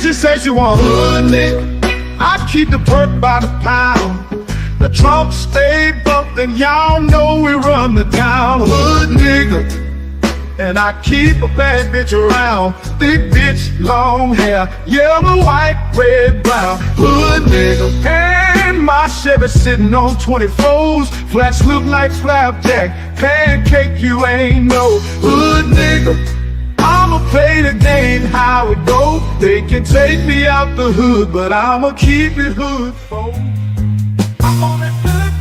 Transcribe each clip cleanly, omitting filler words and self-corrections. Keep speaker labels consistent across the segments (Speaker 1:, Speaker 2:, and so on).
Speaker 1: she say she want hood nigga. I keep the perk by the pound. The trunk stay bumped and y'all know we run the town. Hood nigga. And I keep a bad bitch around. Thick bitch, long hair, yellow, white, red, brown. Hood nigga. And my Chevy sitting on 24s. Flats look like flapjack. Pancake, you ain't no hood nigga. I'ma play the game how it go. They can take me out the hood, but I'ma keep it hood, folks. I'm on that good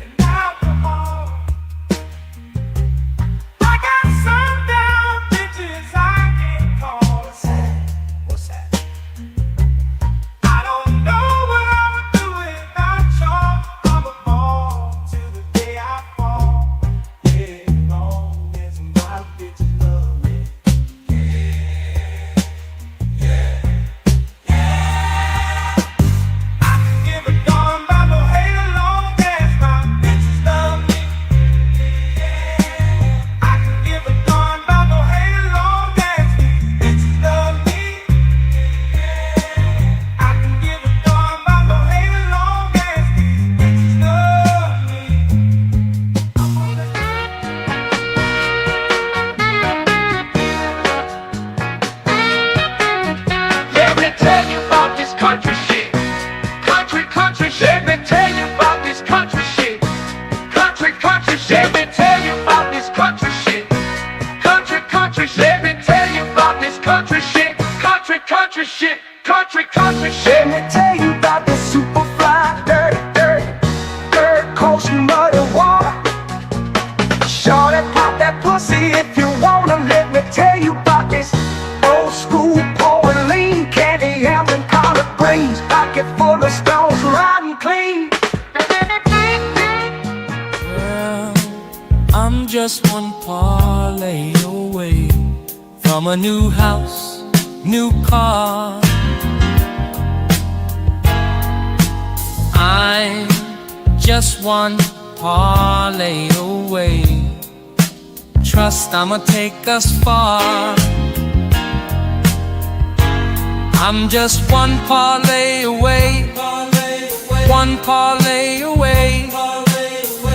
Speaker 1: and alcohol. I got some down bitches I can't call. What's that? I don't know what I would do without y'all. I'm a ball till the day I fall. Yeah, long as my bitches love me. I can give a darn about no hate as long as my bitches love me. I can give a darn about no hate as long as these bitches love me. I can give a darn about no hate as long as these bitches love me. Let me tell you about this country shit. Country shit. Let me tell you about this country shit. Country shit. Let me tell you about this country shit. Country shit. Let me tell you about this country shit. Country shit. Country shit. Let me tell you about this super fly, dirt coast muddy water. Shorty, pop that pussy if you wanna. Let me tell you about this old school Pauline candy, and collard greens, pocket full of stones, riding clean.
Speaker 2: Well, I'm just one parlay away from a new house, new car. I'm just one parlay away. Trust I'ma take us far. I'm just one parlay away. One parlay away.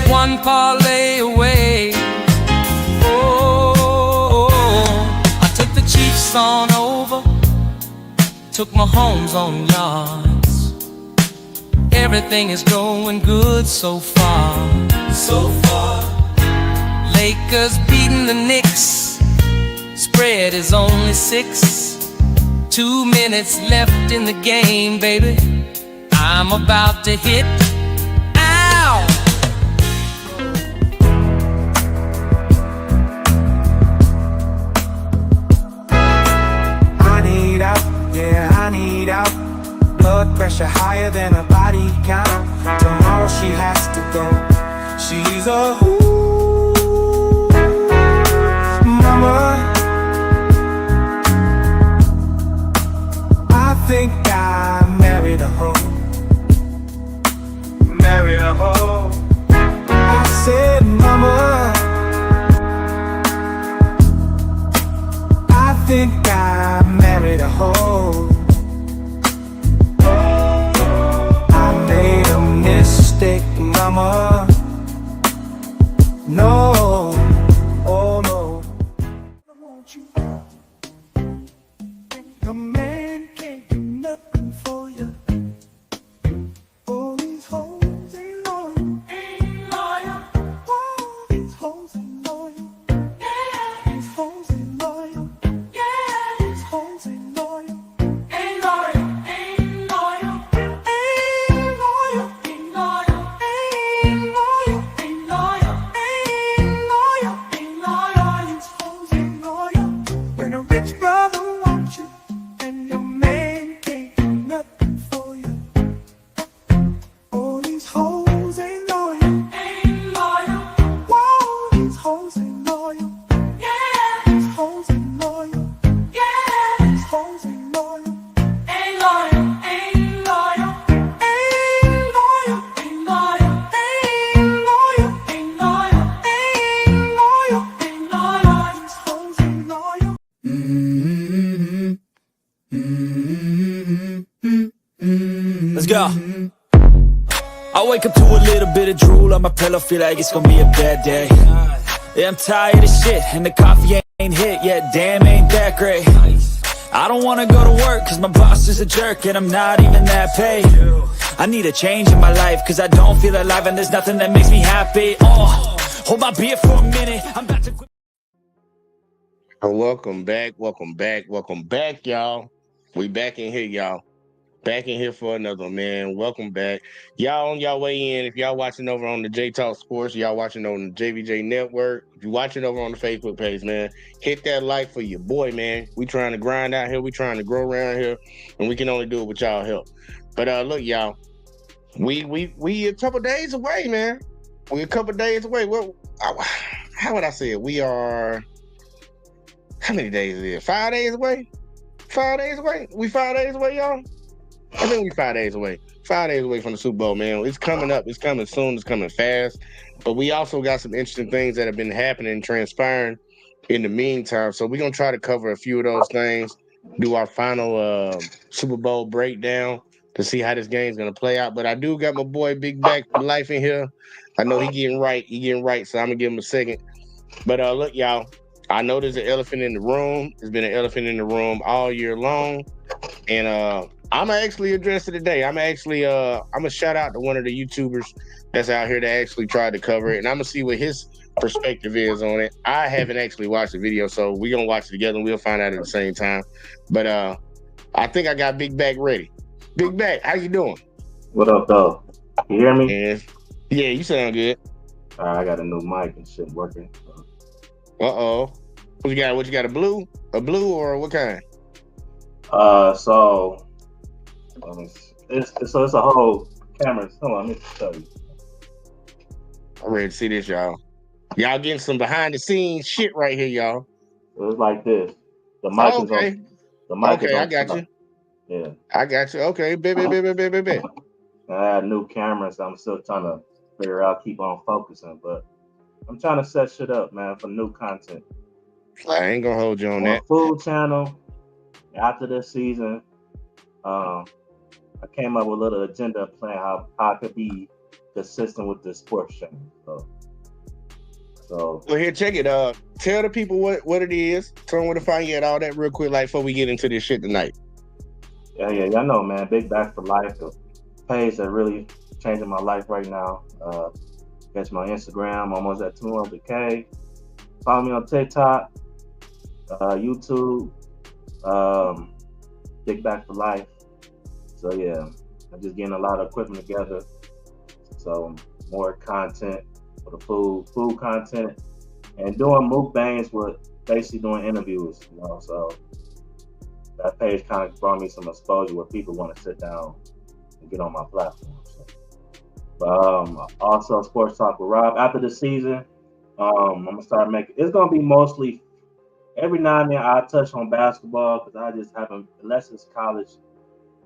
Speaker 2: One parlay away. Oh, I took the Chiefs on over, took my homes on yards. Everything is going good so far. Lakers beating the Knicks. Spread is only 6. 2 minutes left in the game, baby. I'm about to hit. Ow!
Speaker 3: I need out, yeah, I need out. Blood pressure higher than a body count. Tomorrow she has to go. She's a mama. I think I married a hoe. Married a hoe. I said, mama, I think I married a hoe. I made a mistake, mama. No, oh no. I want you. A man can't do nothing for you. All these hoes ain't loyal. All these hoes ain't loyal. These hoes ain't loyal. These hoes ain't loyal. Ain't loyal. Ain't loyal. Ain't loyal. Ain't loyal. Ain't loyal. Ain't loyal. Ain't loyal. Ain't loyal. These hoes ain't loyal. When a rich brother wants you and your
Speaker 4: go. I wake up to a little bit of drool on my pillow, feel like it's gonna be a bad day. Yeah, I'm tired of shit, and the coffee ain't hit yet, damn, ain't that great. I don't wanna go to work, cause my boss is a jerk, and I'm not even that paid. I need a change in my life, cause I don't feel alive, and there's nothing that makes me happy. Oh, hold my beer for a minute, I'm about to quit.
Speaker 5: Welcome back, y'all. We back in here, y'all. Back in here for another one, man. Welcome back. Y'all on y'all way in. If y'all watching over on the J Talk Sports, y'all watching on the JVJ Network. If you're watching over on the Facebook page, man, hit that like for your boy, man. We trying to grind out here. We trying to grow around here, and we can only do it with y'all help. But look, y'all, we a couple days away, man. We a couple days away. Well, how would I say it? We are. How many days is it? 5 days away? 5 days away? We 5 days away, y'all? I think we 5 days away. 5 days away from the Super Bowl, man. It's coming up. It's coming soon. It's coming fast. But we also got some interesting things that have been happening, transpiring in the meantime. So we're going to try to cover a few of those things, do our final Super Bowl breakdown to see how this game's going to play out. But I do got my boy Big Back for Life in here. I know he getting right. So I'm going to give him a second. But look, y'all. I know there's an elephant in the room. There's been an elephant in the room all year long. And I'm going to actually address it today. I'm going to shout out to one of the YouTubers that's out here that actually tried to cover it. And I'm going to see what his perspective is on it. I haven't actually watched the video, so we're going to watch it together and we'll find out at the same time. But I think I got Big Back ready. Big Back, how you doing?
Speaker 6: What up, though? You hear me?
Speaker 5: And, yeah, you sound good.
Speaker 6: I got a new mic and shit working.
Speaker 5: Uh-oh. What you got? What you got? A blue? A blue or what kind?
Speaker 6: So it's a whole camera. Hold on, let me show you.
Speaker 5: I'm ready to see this, y'all. Y'all getting some behind the scenes shit right here, y'all.
Speaker 6: It was like this. The mic is
Speaker 5: okay.
Speaker 6: on. The mic is on.
Speaker 5: I got you.
Speaker 6: Yeah.
Speaker 5: I got you. Okay, baby.
Speaker 6: I had a new camera, so I'm still trying to figure out, keep on focusing, but I'm trying to set shit up, man, for new content.
Speaker 5: I ain't gonna hold you on that.
Speaker 6: Food channel. After this season, I came up with a little agenda plan how I could be consistent with the sports channel. So
Speaker 5: well, here, check it. Tell the people what it is. Tell them where to find you at all that real quick, like before we get into this shit tonight.
Speaker 6: Yeah, y'all know, man. Big Back for Life, the page that really changing my life right now. Catch my Instagram, almost at 200K. Follow me on TikTok, YouTube, Big Back for Life. So yeah, I'm just getting a lot of equipment together. So more content for the food content, and doing mukbangs with basically doing interviews. So that page kind of brought me some exposure where people want to sit down and get on my platform. Also Sports Talk with Rob. After the season, I'm gonna start making. It's gonna be mostly every now and then I touch on basketball because I just haven't, unless it's college,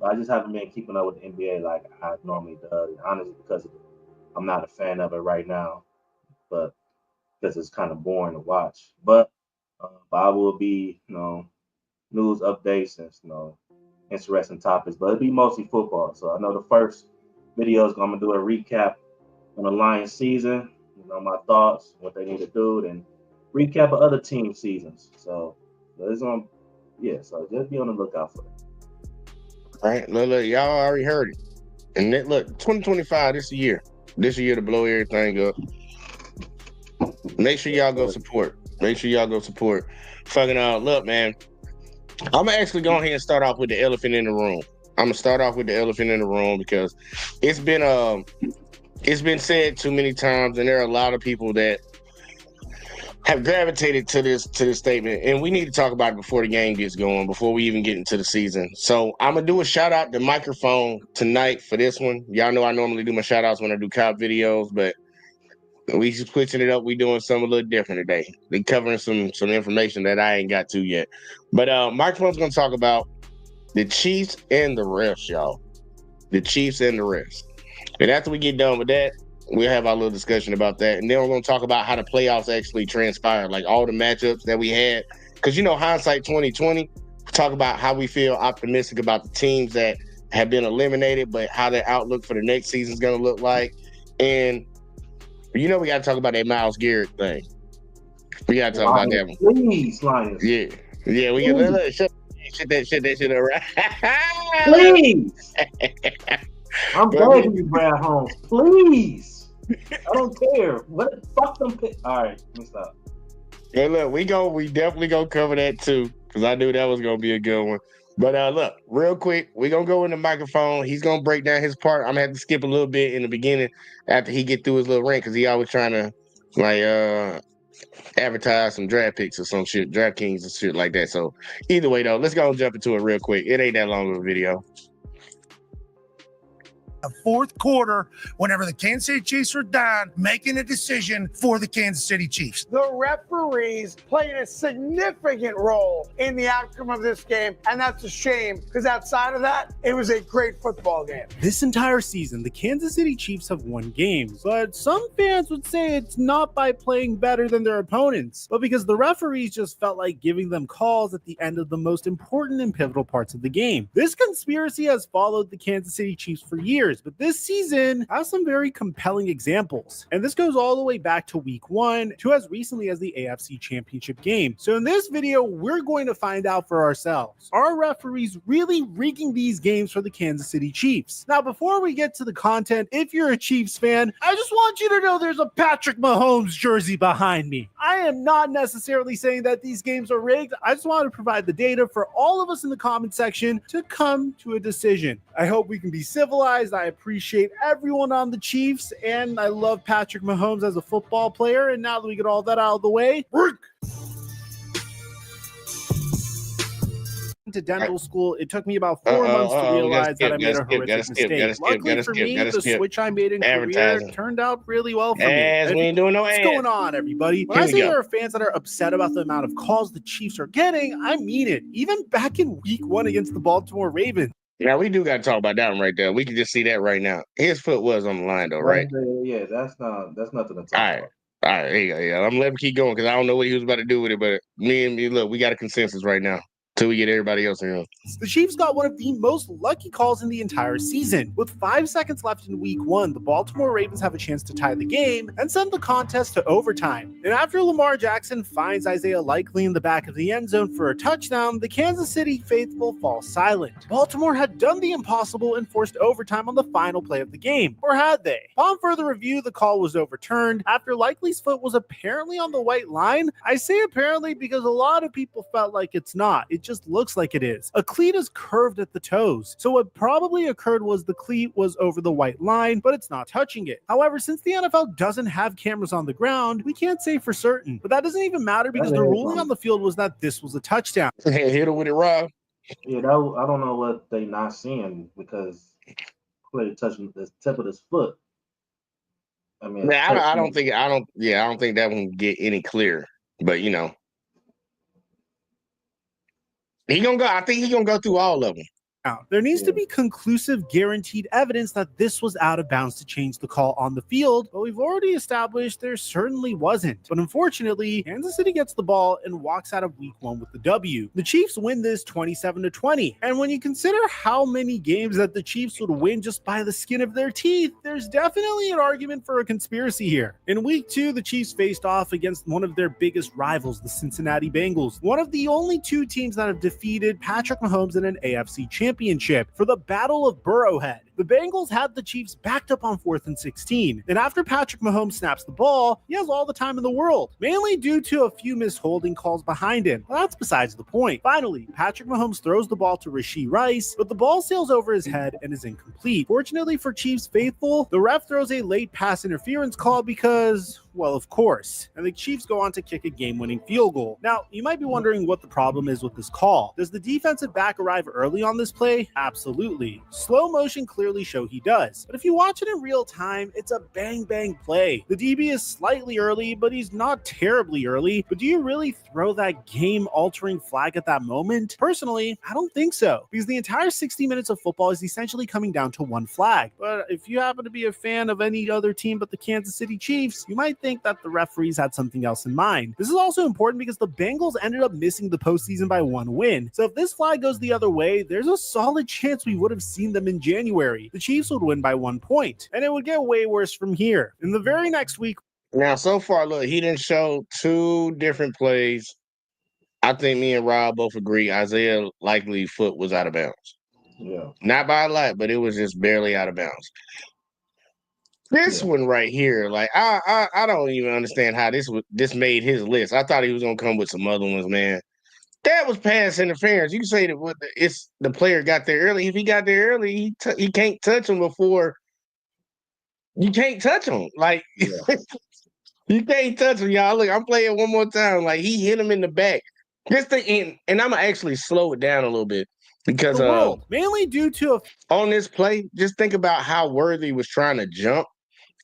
Speaker 6: I just haven't been keeping up with the NBA like I normally do. Honestly, because I'm not a fan of it right now, but because it's kind of boring to watch. But I will be, news updates and interesting topics. But it'll be mostly football. So I know the first video is going to do a recap on the Lions season, my thoughts, what they need to do, and recap of other team seasons. So it's on, so just be on the lookout for it.
Speaker 5: All right, look, y'all already heard it. And then, look, 2025, this year to blow everything up. Make sure y'all go support. Fucking look, man, I'm actually going ahead and start off with the elephant in the room. I'm gonna start off with the elephant in the room because it's been said too many times, and there are a lot of people that have gravitated to this statement, and we need to talk about it before the game gets going, before we even get into the season. So I'm gonna do a shout out to Microphone tonight for this one. Y'all know I normally do my shout outs when I do cop videos, but we just switching it up. We doing something a little different today. They covering some information that I ain't got to yet. But Microphone's gonna talk about the Chiefs and the refs, y'all. The Chiefs and the refs. And after we get done with that, we'll have our little discussion about that. And then we're going to talk about how the playoffs actually transpired, like all the matchups that we had. Because, hindsight 2020, talk about how we feel optimistic about the teams that have been eliminated, but how their outlook for the next season is going to look like. And, we got to talk about that Myles Garrett thing. We got to talk about that one.
Speaker 6: Please, Lions.
Speaker 5: Yeah. Yeah, we got shut that shit around.
Speaker 6: Please. I'm begging you, Brad Holmes. Please. I don't care. What? Fuck them. All right, let me stop.
Speaker 5: Hey, look, we definitely gonna cover that too, because I knew that was gonna be a good one. But look, real quick, we're gonna go in the microphone. He's gonna break down his part. I'm gonna have to skip a little bit in the beginning after he get through his little rant, because he always trying to advertise some draft picks or some shit, DraftKings and shit like that. So either way though, let's go and jump into it real quick. It ain't that long of a video.
Speaker 7: A fourth quarter, whenever the Kansas City Chiefs are down, making a decision for the Kansas City Chiefs.
Speaker 8: The referees played a significant role in the outcome of this game, and that's a shame, because outside of that, it was a great football game.
Speaker 9: This entire season, the Kansas City Chiefs have won games, but some fans would say it's not by playing better than their opponents, but because the referees just felt like giving them calls at the end of the most important and pivotal parts of the game. This conspiracy has followed the Kansas City Chiefs for years, but this season has some very compelling examples. And this goes all the way back to week 1 to as recently as the AFC Championship game. So in this video, we're going to find out for ourselves. Are referees really rigging these games for the Kansas City Chiefs? Now, before we get to the content, if you're a Chiefs fan, I just want you to know there's a Patrick Mahomes jersey behind me. I am not necessarily saying that these games are rigged. I just want to provide the data for all of us in the comment section to come to a decision. I hope we can be civilized. I appreciate everyone on the Chiefs, and I love Patrick Mahomes as a football player. And now that we get all that out of the way, to dental school, it took me about 4 months to realize that I made a horrific mistake. Luckily for me, the switch I made in career turned out really well for me.
Speaker 5: We ain't doing no
Speaker 9: What's going on, everybody? When I say there are fans that are upset about the amount of calls the Chiefs are getting, I mean it. Even back in week 1 against the Baltimore Ravens.
Speaker 5: Now, we do got to talk about that one right there. We can just see that right now. His foot was on the line, though, right?
Speaker 6: Yeah, that's nothing to talk about.
Speaker 5: All right, there you go. Yeah, I'm going to let him keep going because I don't know what he was about to do with it, but me, look, we got a consensus right now. Till we get everybody else in here.
Speaker 9: The Chiefs got one of the most lucky calls in the entire season. With 5 seconds left in week 1, the Baltimore Ravens have a chance to tie the game and send the contest to overtime. And after Lamar Jackson finds Isaiah Likely in the back of the end zone for a touchdown, the Kansas City faithful fall silent. Baltimore had done the impossible and forced overtime on the final play of the game. Or had they? Upon further review, the call was overturned after Likely's foot was apparently on the white line. I say apparently because a lot of people felt like it's not. It just looks like it is. A cleat is curved at the toes, so what probably occurred was the cleat was over the white line, but it's not touching it. However, since the NFL doesn't have cameras on the ground, we can't say for certain. But that doesn't even matter because the ruling on the field was that this was a touchdown.
Speaker 5: Hit him with it, Rob.
Speaker 6: Yeah, I don't know what they not seeing because clearly touching the tip of his foot. I mean,
Speaker 5: I don't think that one get any clearer. But I think he's gonna go through all of them.
Speaker 9: There needs to be conclusive, guaranteed evidence that this was out of bounds to change the call on the field, but we've already established there certainly wasn't. But unfortunately, Kansas City gets the ball and walks out of week 1 with the W. The Chiefs win this 27-20, and when you consider how many games that the Chiefs would win just by the skin of their teeth, there's definitely an argument for a conspiracy here. In week 2, the Chiefs faced off against one of their biggest rivals, the Cincinnati Bengals, one of the only 2 teams that have defeated Patrick Mahomes in an AFC championship for the Battle of Burrowhead. The Bengals had the Chiefs backed up on 4th and 16, and after Patrick Mahomes snaps the ball, he has all the time in the world, mainly due to a few missed holding calls behind him. Well, that's besides the point. Finally, Patrick Mahomes throws the ball to Rashee Rice, but the ball sails over his head and is incomplete. Fortunately for Chiefs faithful, the ref throws a late pass interference call because, well, of course, and the Chiefs go on to kick a game-winning field goal. Now, you might be wondering what the problem is with this call. Does the defensive back arrive early on this play? Absolutely. Slow motion clearly clearly show he does. But if you watch it in real time, it's a bang-bang play. The DB is slightly early, but he's not terribly early. But do you really throw that game-altering flag at that moment? Personally, I don't think so, because the entire 60 minutes of football is essentially coming down to one flag. But if you happen to be a fan of any other team but the Kansas City Chiefs, you might think that the referees had something else in mind. This is also important because the Bengals ended up missing the postseason by one win. So if this flag goes the other way, there's a solid chance we would have seen them in January. The Chiefs would win by 1 point, and it would get way worse from here. In the very next week,
Speaker 5: Now, so far, look, he didn't show 2 different plays. I think me and Rob both agree Isaiah Likely foot was out of bounds.
Speaker 6: Yeah.
Speaker 5: Not by a lot, but it was just barely out of bounds. This one right here, like I don't even understand how this made his list. I thought he was gonna come with some other ones, man. That was pass interference. You can say that it's the player got there early. If he got there early, he can't touch him before. You can't touch him. Like you can't touch him, y'all. Look, I'm playing one more time. Like he hit him in the back. This thing, and I'm gonna actually slow it down a little bit because
Speaker 9: mainly due to
Speaker 5: on this play, just think about how Worthy was trying to jump.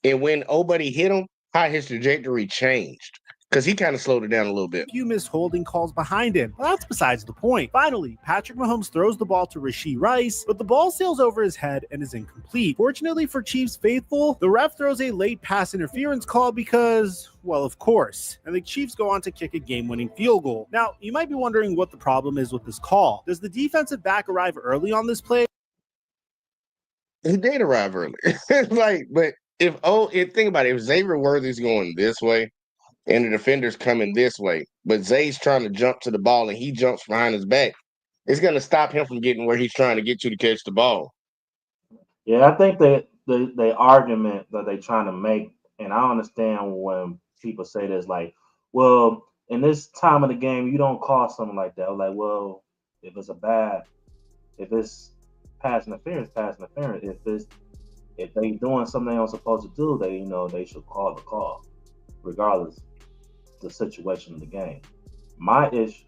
Speaker 5: And when Obuddy hit him, how his trajectory changed. Because he kind of slowed it down a little bit.
Speaker 9: few missed holding calls behind him. But that's besides the point. Finally, Patrick Mahomes throws the ball to Rashee Rice, but the ball sails over his head and is incomplete. Fortunately for Chiefs faithful, the ref throws a late pass interference call because, well, of course. And the Chiefs go on to kick a game-winning field goal. Now, you might be wondering what the problem is with this call. Does the defensive back arrive early on this play?
Speaker 5: He did arrive early. But think about it, if Xavier Worthy's going this way and the defender's coming this way, but Zay's trying to jump to the ball and he jumps behind his back, it's going to stop him from getting where he's trying to get you to catch the ball.
Speaker 6: Yeah, I think that the argument that they're trying to make, and I understand when people say this, like, well, in this time of the game, you don't call something like that. Like, well, if it's pass interference, pass interference. If they doing something they don't supposed to do, they should call the call, regardless the situation of the game. My issue,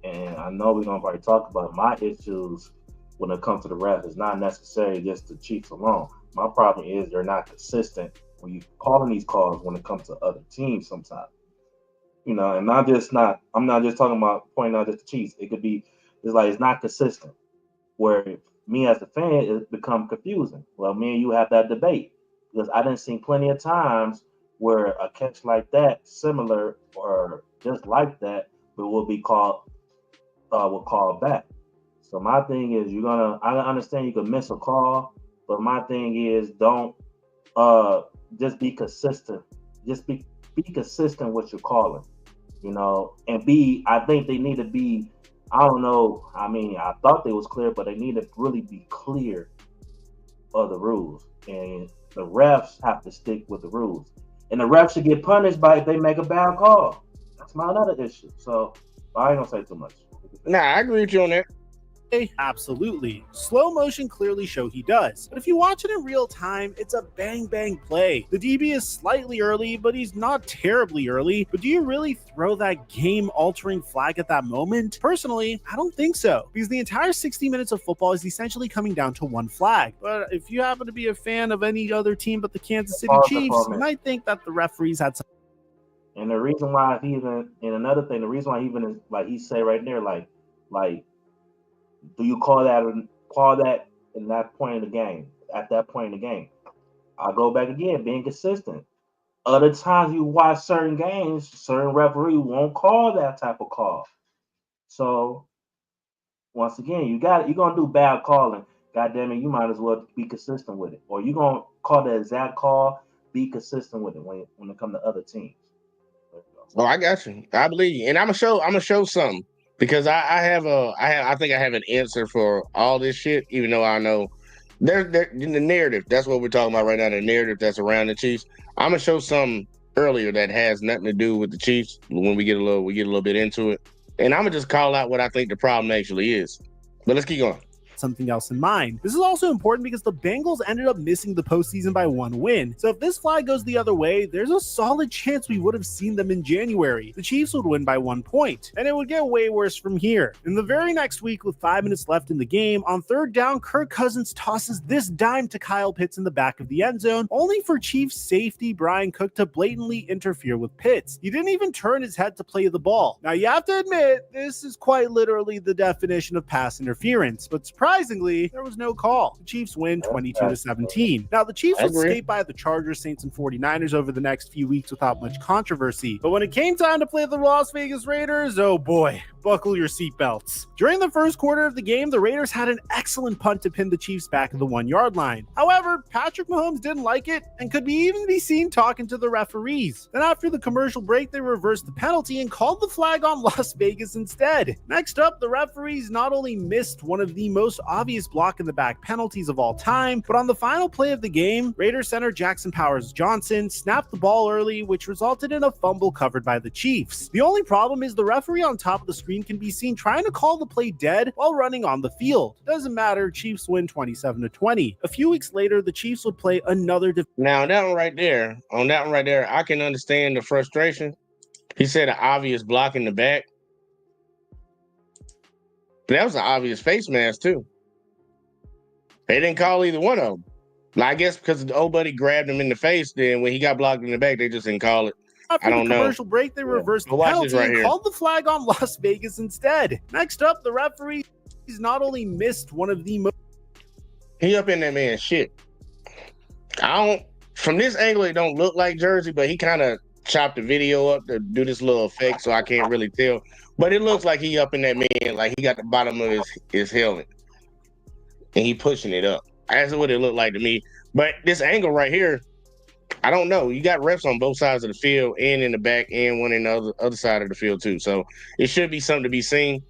Speaker 6: and I know we're gonna probably talk about it, my issues when it comes to the ref is not necessarily just the Chiefs alone. My problem is they're not consistent when you calling these calls when it comes to other teams sometimes. And I'm not just talking about pointing out just the Chiefs. It's not consistent. Where me as a fan, it become confusing. Well, me and you have that debate because I didn't see plenty of times where a catch like that, similar or just like that, but will call back. So my thing is, I understand you can miss a call, but my thing is don't just be consistent. Just be consistent with your calling, and I think they need to be. I don't know. I mean, I thought they was clear, but they need to really be clear of the rules. And the refs have to stick with the rules. And the refs should get punished if they make a bad call. That's my other issue. So I ain't gonna say too much.
Speaker 5: Nah, I agree with you on that.
Speaker 9: Absolutely. Slow motion clearly show he does. But if you watch it in real time, it's a bang-bang play. The DB is slightly early, but he's not terribly early. But do you really throw that game-altering flag at that moment? Personally, I don't think so, because the entire 60 minutes of football is essentially coming down to one flag. But if you happen to be a fan of any other team but the Kansas City Chiefs, you might think that the referees had some.
Speaker 6: And the reason why the reason why he say right there, like, do you call that in that point in the game? At that point in the game, I go back again, being consistent. Other times you watch certain games, certain referees won't call that type of call. So once again, you're gonna do bad calling. God damn it, you might as well be consistent with it, or you're gonna call the exact call. Be consistent with it when it comes to other teams.
Speaker 5: Oh, I got you. I believe you, and I'm gonna show something. Because I think I have an answer for all this shit, even though I know there's in the narrative. That's what we're talking about right now. The narrative that's around the Chiefs. I'm gonna show something earlier that has nothing to do with the Chiefs. When we get a little bit into it, and I'm gonna just call out what I think the problem actually is. But let's keep going.
Speaker 9: something else in mind. This is also important because the Bengals ended up missing the postseason by 1 win. So if this flag goes the other way, there's a solid chance we would have seen them in January. The Chiefs would win by 1 point, and it would get way worse from here. In the very next week, with 5 minutes left in the game, on 3rd down, Kirk Cousins tosses this dime to Kyle Pitts in the back of the end zone, only for Chiefs safety Brian Cook to blatantly interfere with Pitts. He didn't even turn his head to play the ball. Now, you have to admit, this is quite literally the definition of pass interference, but surprisingly, there was no call. The Chiefs win 22-17. Now, the Chiefs would skate by the Chargers, Saints, and 49ers over the next few weeks without much controversy, but when it came time to play the Las Vegas Raiders, oh boy, buckle your seatbelts. During the first quarter of the game, the Raiders had an excellent punt to pin the Chiefs back at the 1-yard line. However, Patrick Mahomes didn't like it and could even be seen talking to the referees. Then after the commercial break, they reversed the penalty and called the flag on Las Vegas instead. Next up, the referees not only missed one of the most obvious block in the back penalties of all time, but on the final play of the game, Raiders center Jackson Powers-Johnson snapped the ball early, which resulted in a fumble covered by the Chiefs. The only problem is the referee on top of the screen can be seen trying to call the play dead while running on the field. Doesn't matter, Chiefs win 27-20. A few weeks later, the Chiefs would play another
Speaker 5: Now, on that one right there, I can understand the frustration. He said an obvious block in the back. But that was an obvious face mask, too. They didn't call either one of them. I guess because the old buddy grabbed him in the face, then when he got blocked in the back, they just didn't call it.
Speaker 9: After the commercial break, they reversed the penalty and called the flag on Las Vegas instead. Next up, the referees not only missed one of the most...
Speaker 5: He up in that man's shit. From this angle, it don't look like Jersey, but he kind of chopped the video up to do this little effect, so I can't really tell. But it looks like he up in that man, like he got the bottom of his helmet. And he pushing it up. That's what it looked like to me. But this angle right here, I don't know. You got refs on both sides of the field and in the back and one in the other side of the field too. So it should be something to be seen.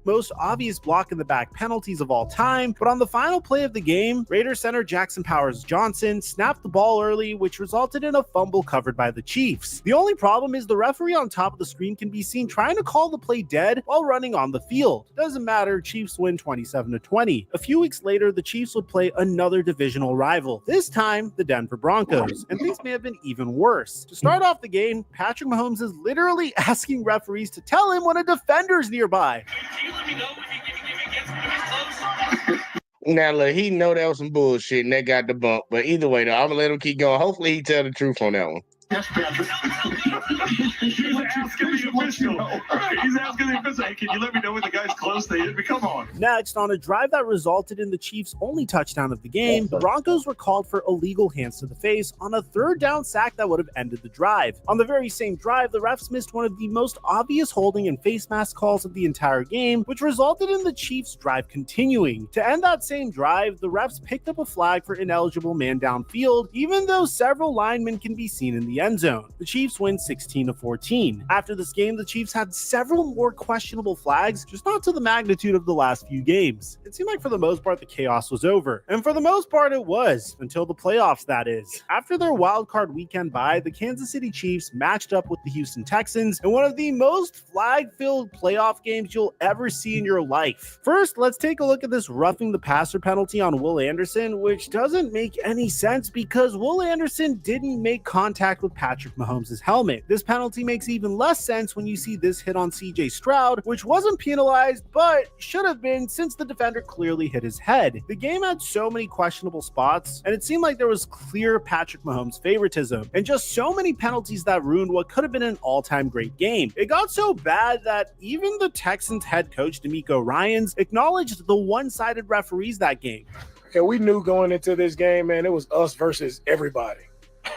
Speaker 9: Most obvious block in the back penalties of all time, but on the final play of the game, Raiders center Jackson Powers-Johnson snapped the ball early, which resulted in a fumble covered by the Chiefs. The only problem is the referee on top of the screen can be seen trying to call the play dead while running on the field. Doesn't matter, Chiefs win 27-20. A few weeks later, the Chiefs would play another divisional rival, this time the Denver Broncos, and things may have been even worse. To start off the game, Patrick Mahomes is literally asking referees to tell him when a defender's nearby.
Speaker 5: Now, look, he know that was some bullshit and that got the bump. But either way, though, I'm going to let him keep going. Hopefully, he tell the truth on that one.
Speaker 10: He's asking the official. He's asking the official, hey, can you let me know when the guy's close? They hit me. Come on.
Speaker 9: Next, on a drive that resulted in the Chiefs' only touchdown of the game, the Broncos were called for illegal hands to the face on a 3rd down sack that would have ended the drive. On the very same drive, the refs missed one of the most obvious holding and face mask calls of the entire game, which resulted in the Chiefs' drive continuing. To end that same drive, the refs picked up a flag for ineligible man downfield, even though several linemen can be seen in the end zone. The Chiefs win 16-14. After this game, the Chiefs had several more questionable flags, just not to the magnitude of the last few games. It seemed like for the most part the chaos was over. And for the most part it was, until the playoffs, that is. After their wildcard weekend bye, the Kansas City Chiefs matched up with the Houston Texans in one of the most flag-filled playoff games you'll ever see in your life. First, let's take a look at this roughing the passer penalty on Will Anderson, which doesn't make any sense because Will Anderson didn't make contact with Patrick Mahomes' helmet. This penalty makes even less sense when you see this hit on CJ Stroud, which wasn't penalized, but should have been since the defender clearly hit his head. The game had so many questionable spots, and it seemed like there was clear Patrick Mahomes favoritism, and just so many penalties that ruined what could have been an all-time great game. It got so bad that even the Texans head coach DeMeco Ryans acknowledged the one-sided referees that game.
Speaker 11: And we knew going into this game, man, it was us versus everybody.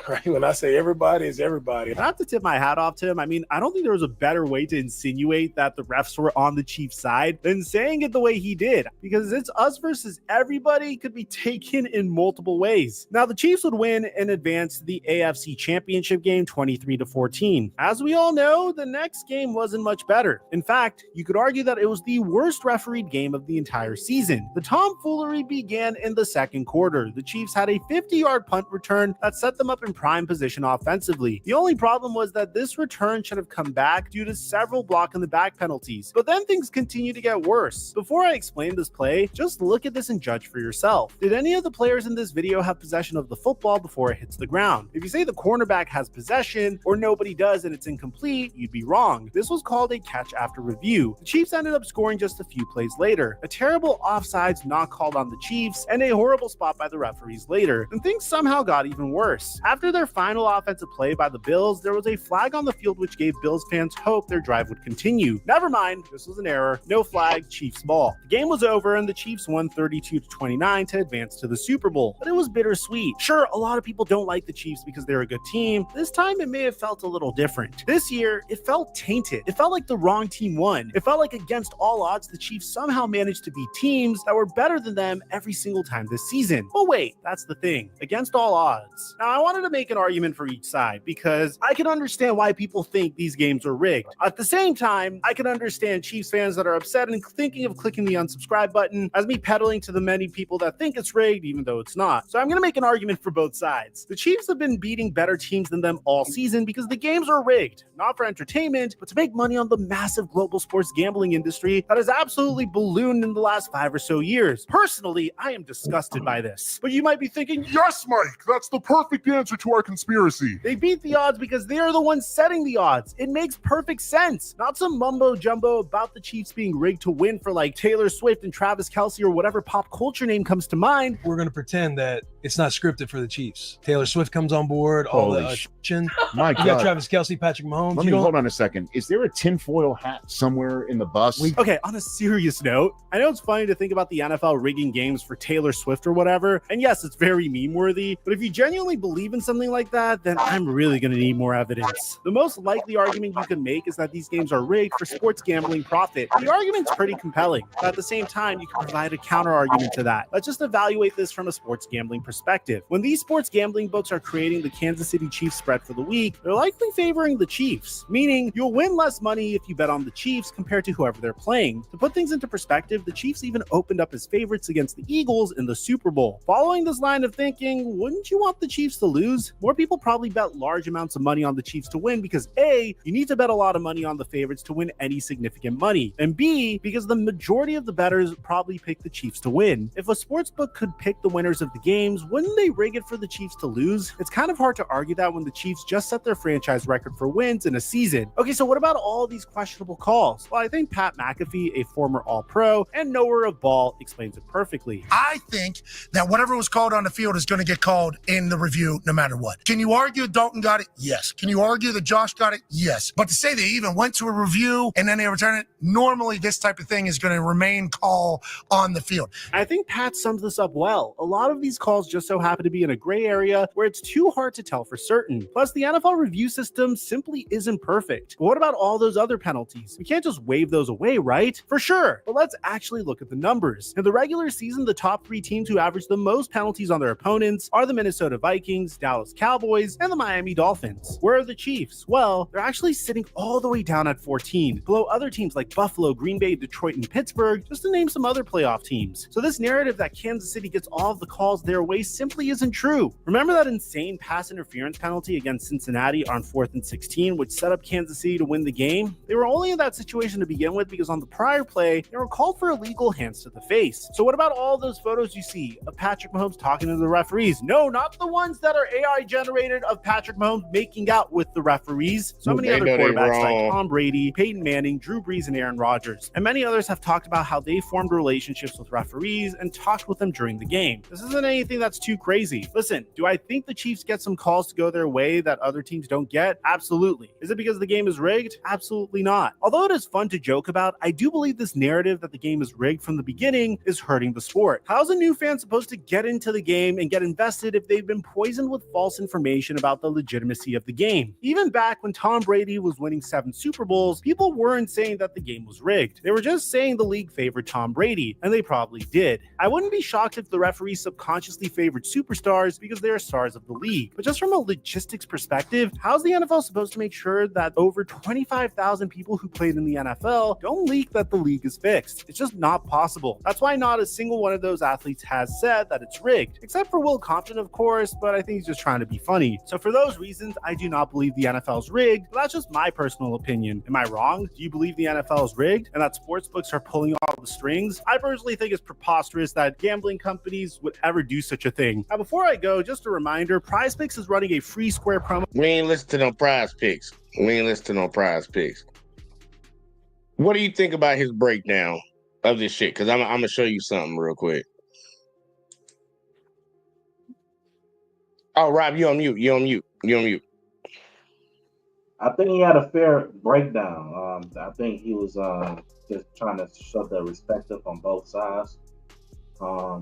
Speaker 11: Right? When I say everybody, it's everybody.
Speaker 9: I have to tip my hat off to him. I mean, I don't think there was a better way to insinuate that the refs were on the Chiefs' side than saying it the way he did, because it's us versus everybody could be taken in multiple ways. Now, the Chiefs would win and advance to the AFC Championship game 23-14. As we all know, the next game wasn't much better. In fact, you could argue that it was the worst refereed game of the entire season. The tomfoolery began in the second quarter. The Chiefs had a 50-yard punt return that set them up in in prime position offensively. The only problem was that this return should have come back due to several block in the back penalties, but then things continue to get worse. Before I explain this play, just look at this and judge for yourself. Did any of the players in this video have possession of the football before it hits the ground? If you say the cornerback has possession or nobody does and it's incomplete, you'd be wrong. This was called a catch after review. The Chiefs ended up scoring just a few plays later. A terrible offsides not called on the Chiefs and a horrible spot by the referees later. And things somehow got even worse. After their final offensive play by the Bills, there was a flag on the field which gave Bills fans hope their drive would continue. Never mind, this was an error. No flag, Chiefs ball. The game was over and the Chiefs won 32-29 to advance to the Super Bowl. But it was bittersweet. Sure, a lot of people don't like the Chiefs because they're a good team. This time it may have felt a little different. This year, it felt tainted. It felt like the wrong team won. It felt like against all odds, the Chiefs somehow managed to beat teams that were better than them every single time this season. But wait, that's the thing. Against all odds. Now, I wanted to make an argument for each side because I can understand why people think these games are rigged. At the same time, I can understand Chiefs fans that are upset and thinking of clicking the unsubscribe button as me peddling to the many people that think it's rigged even though it's not. So I'm going to make an argument for both sides. The Chiefs have been beating better teams than them all season because the games are rigged, not for entertainment, but to make money on the massive global sports gambling industry that has absolutely ballooned in the last 5 or so years. Personally, I am disgusted by this. But you might be thinking,
Speaker 1: Yes, Mike, that's the perfect answer to our conspiracy.
Speaker 9: they beat the odds because they are the ones setting the odds. It makes perfect sense. Not some mumbo jumbo about the Chiefs being rigged to win for like Taylor Swift and Travis Kelce or whatever pop culture name comes to mind.
Speaker 12: We're going to pretend that it's not scripted for the Chiefs. Taylor Swift comes on board, all
Speaker 13: Holy
Speaker 12: the
Speaker 13: sh-
Speaker 12: attention.
Speaker 13: My
Speaker 12: You got
Speaker 13: God.
Speaker 12: Travis Kelce, Patrick Mahomes.
Speaker 13: Let
Speaker 12: You
Speaker 13: me
Speaker 12: don't-
Speaker 13: hold on a second. Is there a tinfoil hat somewhere in the bus?
Speaker 9: Okay, on a serious note, I know it's funny to think about the NFL rigging games for Taylor Swift or whatever, and yes, it's very meme worthy, but if you genuinely believe in something like that, then I'm really going to need more evidence. The most likely argument you can make is that these games are rigged for sports gambling profit. The argument's pretty compelling, but at the same time, you can provide a counter argument to that. Let's just evaluate this from a sports gambling perspective. When these sports gambling books are creating the Kansas City Chiefs spread for the week, they're likely favoring the Chiefs, meaning you'll win less money if you bet on the Chiefs compared to whoever they're playing. To put things into perspective, the Chiefs even opened up as favorites against the Eagles in the Super Bowl. Following this line of thinking, wouldn't you want the Chiefs to lose? More people probably bet large amounts of money on the Chiefs to win because A, you need to bet a lot of money on the favorites to win any significant money, and B, because the majority of the bettors probably pick the Chiefs to win. If a sportsbook could pick the winners of the games, wouldn't they rig it for the Chiefs to lose? It's kind of hard to argue that when the Chiefs just set their franchise record for wins in a season. Okay, so what about all these questionable calls? Well, I think Pat McAfee, a former All-Pro and knower of ball, explains it perfectly.
Speaker 7: I think that whatever was called on the field is going to get called in the review no matter what. Can you argue Dalton got it? Yes. Can you argue that Josh got it? Yes. But to say they even went to a review and then they return it, normally this type of thing is going to remain call on the field.
Speaker 9: I think Pat sums this up well. A lot of these calls just so happen to be in a gray area where it's too hard to tell for certain. Plus, the NFL review system simply isn't perfect. But what about all those other penalties? We can't just wave those away, right? For sure. But let's actually look at the numbers. In the regular season, the top 3 teams who average the most penalties on their opponents are the Minnesota Vikings, Dallas Cowboys, and the Miami Dolphins. Where are the Chiefs? Well, they're actually sitting all the way down at 14, below other teams like Buffalo, Green Bay, Detroit, and Pittsburgh, just to name some other playoff teams. So this narrative that Kansas City gets all of the calls their way simply isn't true. Remember that insane pass interference penalty against Cincinnati on 4th and 16, which set up Kansas City to win the game? They were only in that situation to begin with because on the prior play, they were called for illegal hands to the face. So what about all those photos you see of Patrick Mahomes talking to the referees? No, not the ones that are AI generated of Patrick Mahomes making out with the referees. So many
Speaker 5: They
Speaker 9: other
Speaker 5: know they
Speaker 9: quarterbacks like
Speaker 5: wrong.
Speaker 9: Tom Brady, Peyton Manning, Drew Brees, and Aaron Rodgers. And many others have talked about how they formed relationships with referees and talked with them during the game. This isn't anything that's too crazy. Listen, do I think the Chiefs get some calls to go their way that other teams don't get? Absolutely. Is it because the game is rigged? Absolutely not. Although it is fun to joke about, I do believe this narrative that the game is rigged from the beginning is hurting the sport. How's a new fan supposed to get into the game and get invested if they've been poisoned with false information about the legitimacy of the game? Even back when Tom Brady was winning 7 Super Bowls, people weren't saying that the game was rigged. They were just saying the league favored Tom Brady, and they probably did. I wouldn't be shocked if the referees subconsciously favored superstars because they are stars of the league. But just from a logistics perspective, how's the NFL supposed to make sure that over 25,000 people who played in the NFL don't leak that the league is fixed? It's just not possible. That's why not a single one of those athletes has said that it's rigged, except for Will Compton, of course, but I think he's just trying to be funny. So for those reasons, I do not believe the NFL is rigged, but that's just my personal opinion. Am I wrong? Do you believe the NFL is rigged and that sportsbooks are pulling all the strings? I personally think it's preposterous that gambling companies would ever do such a thing. Now, before I go, just a reminder, PrizePicks is running a free square promo.
Speaker 5: We ain't listen to no Prize Picks. What do you think about his breakdown of this shit? Because I'm going to show you something real quick. Oh, Rob, you on mute.
Speaker 6: I think he had a fair breakdown. I think he was just trying to show the respect up on both sides. Now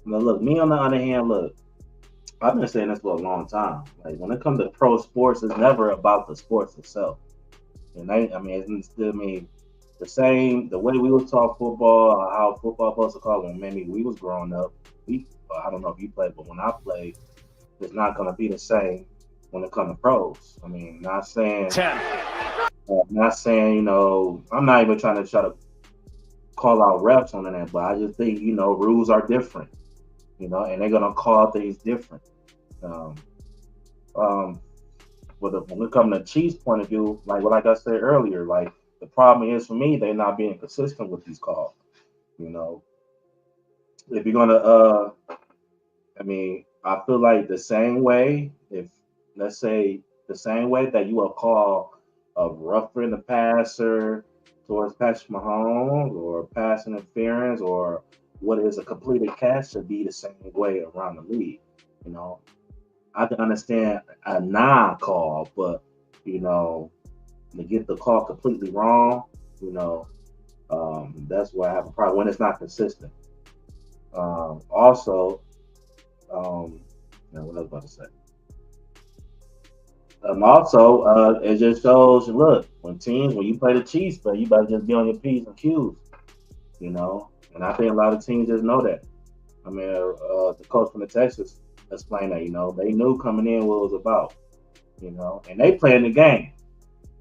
Speaker 6: look, me on the other hand, look, I've been saying this for a long time. Like when it comes to pro sports, it's never about the sports itself. And the way we was taught football, how football supposed to call when maybe we was growing up. I don't know if you played, but when I played, it's not going to be the same when it comes to pros. I mean, not saying, you know, I'm not even trying to call out refs on that, but I just think, you know, rules are different, you know, and they're going to call things different. When it comes to Chiefs' point of view, like I said earlier, like the problem is for me, they're not being consistent with these calls. You know, if you're gonna, I feel like the same way, let's say the same way that you will call a roughing the passer towards Patrick Mahomes or pass interference or what is a completed catch should be the same way around the league. You know, I can understand a non-call, but you know, to get the call completely wrong, you know, that's why I have a problem when it's not consistent. What I was about to say. It just shows, look, when you play the Chiefs, but you better just be on your P's and Q's, you know. And I think a lot of teams just know that. I mean, the coach from the Texas explained that, you know, they knew coming in what it was about, you know, and they playing the game.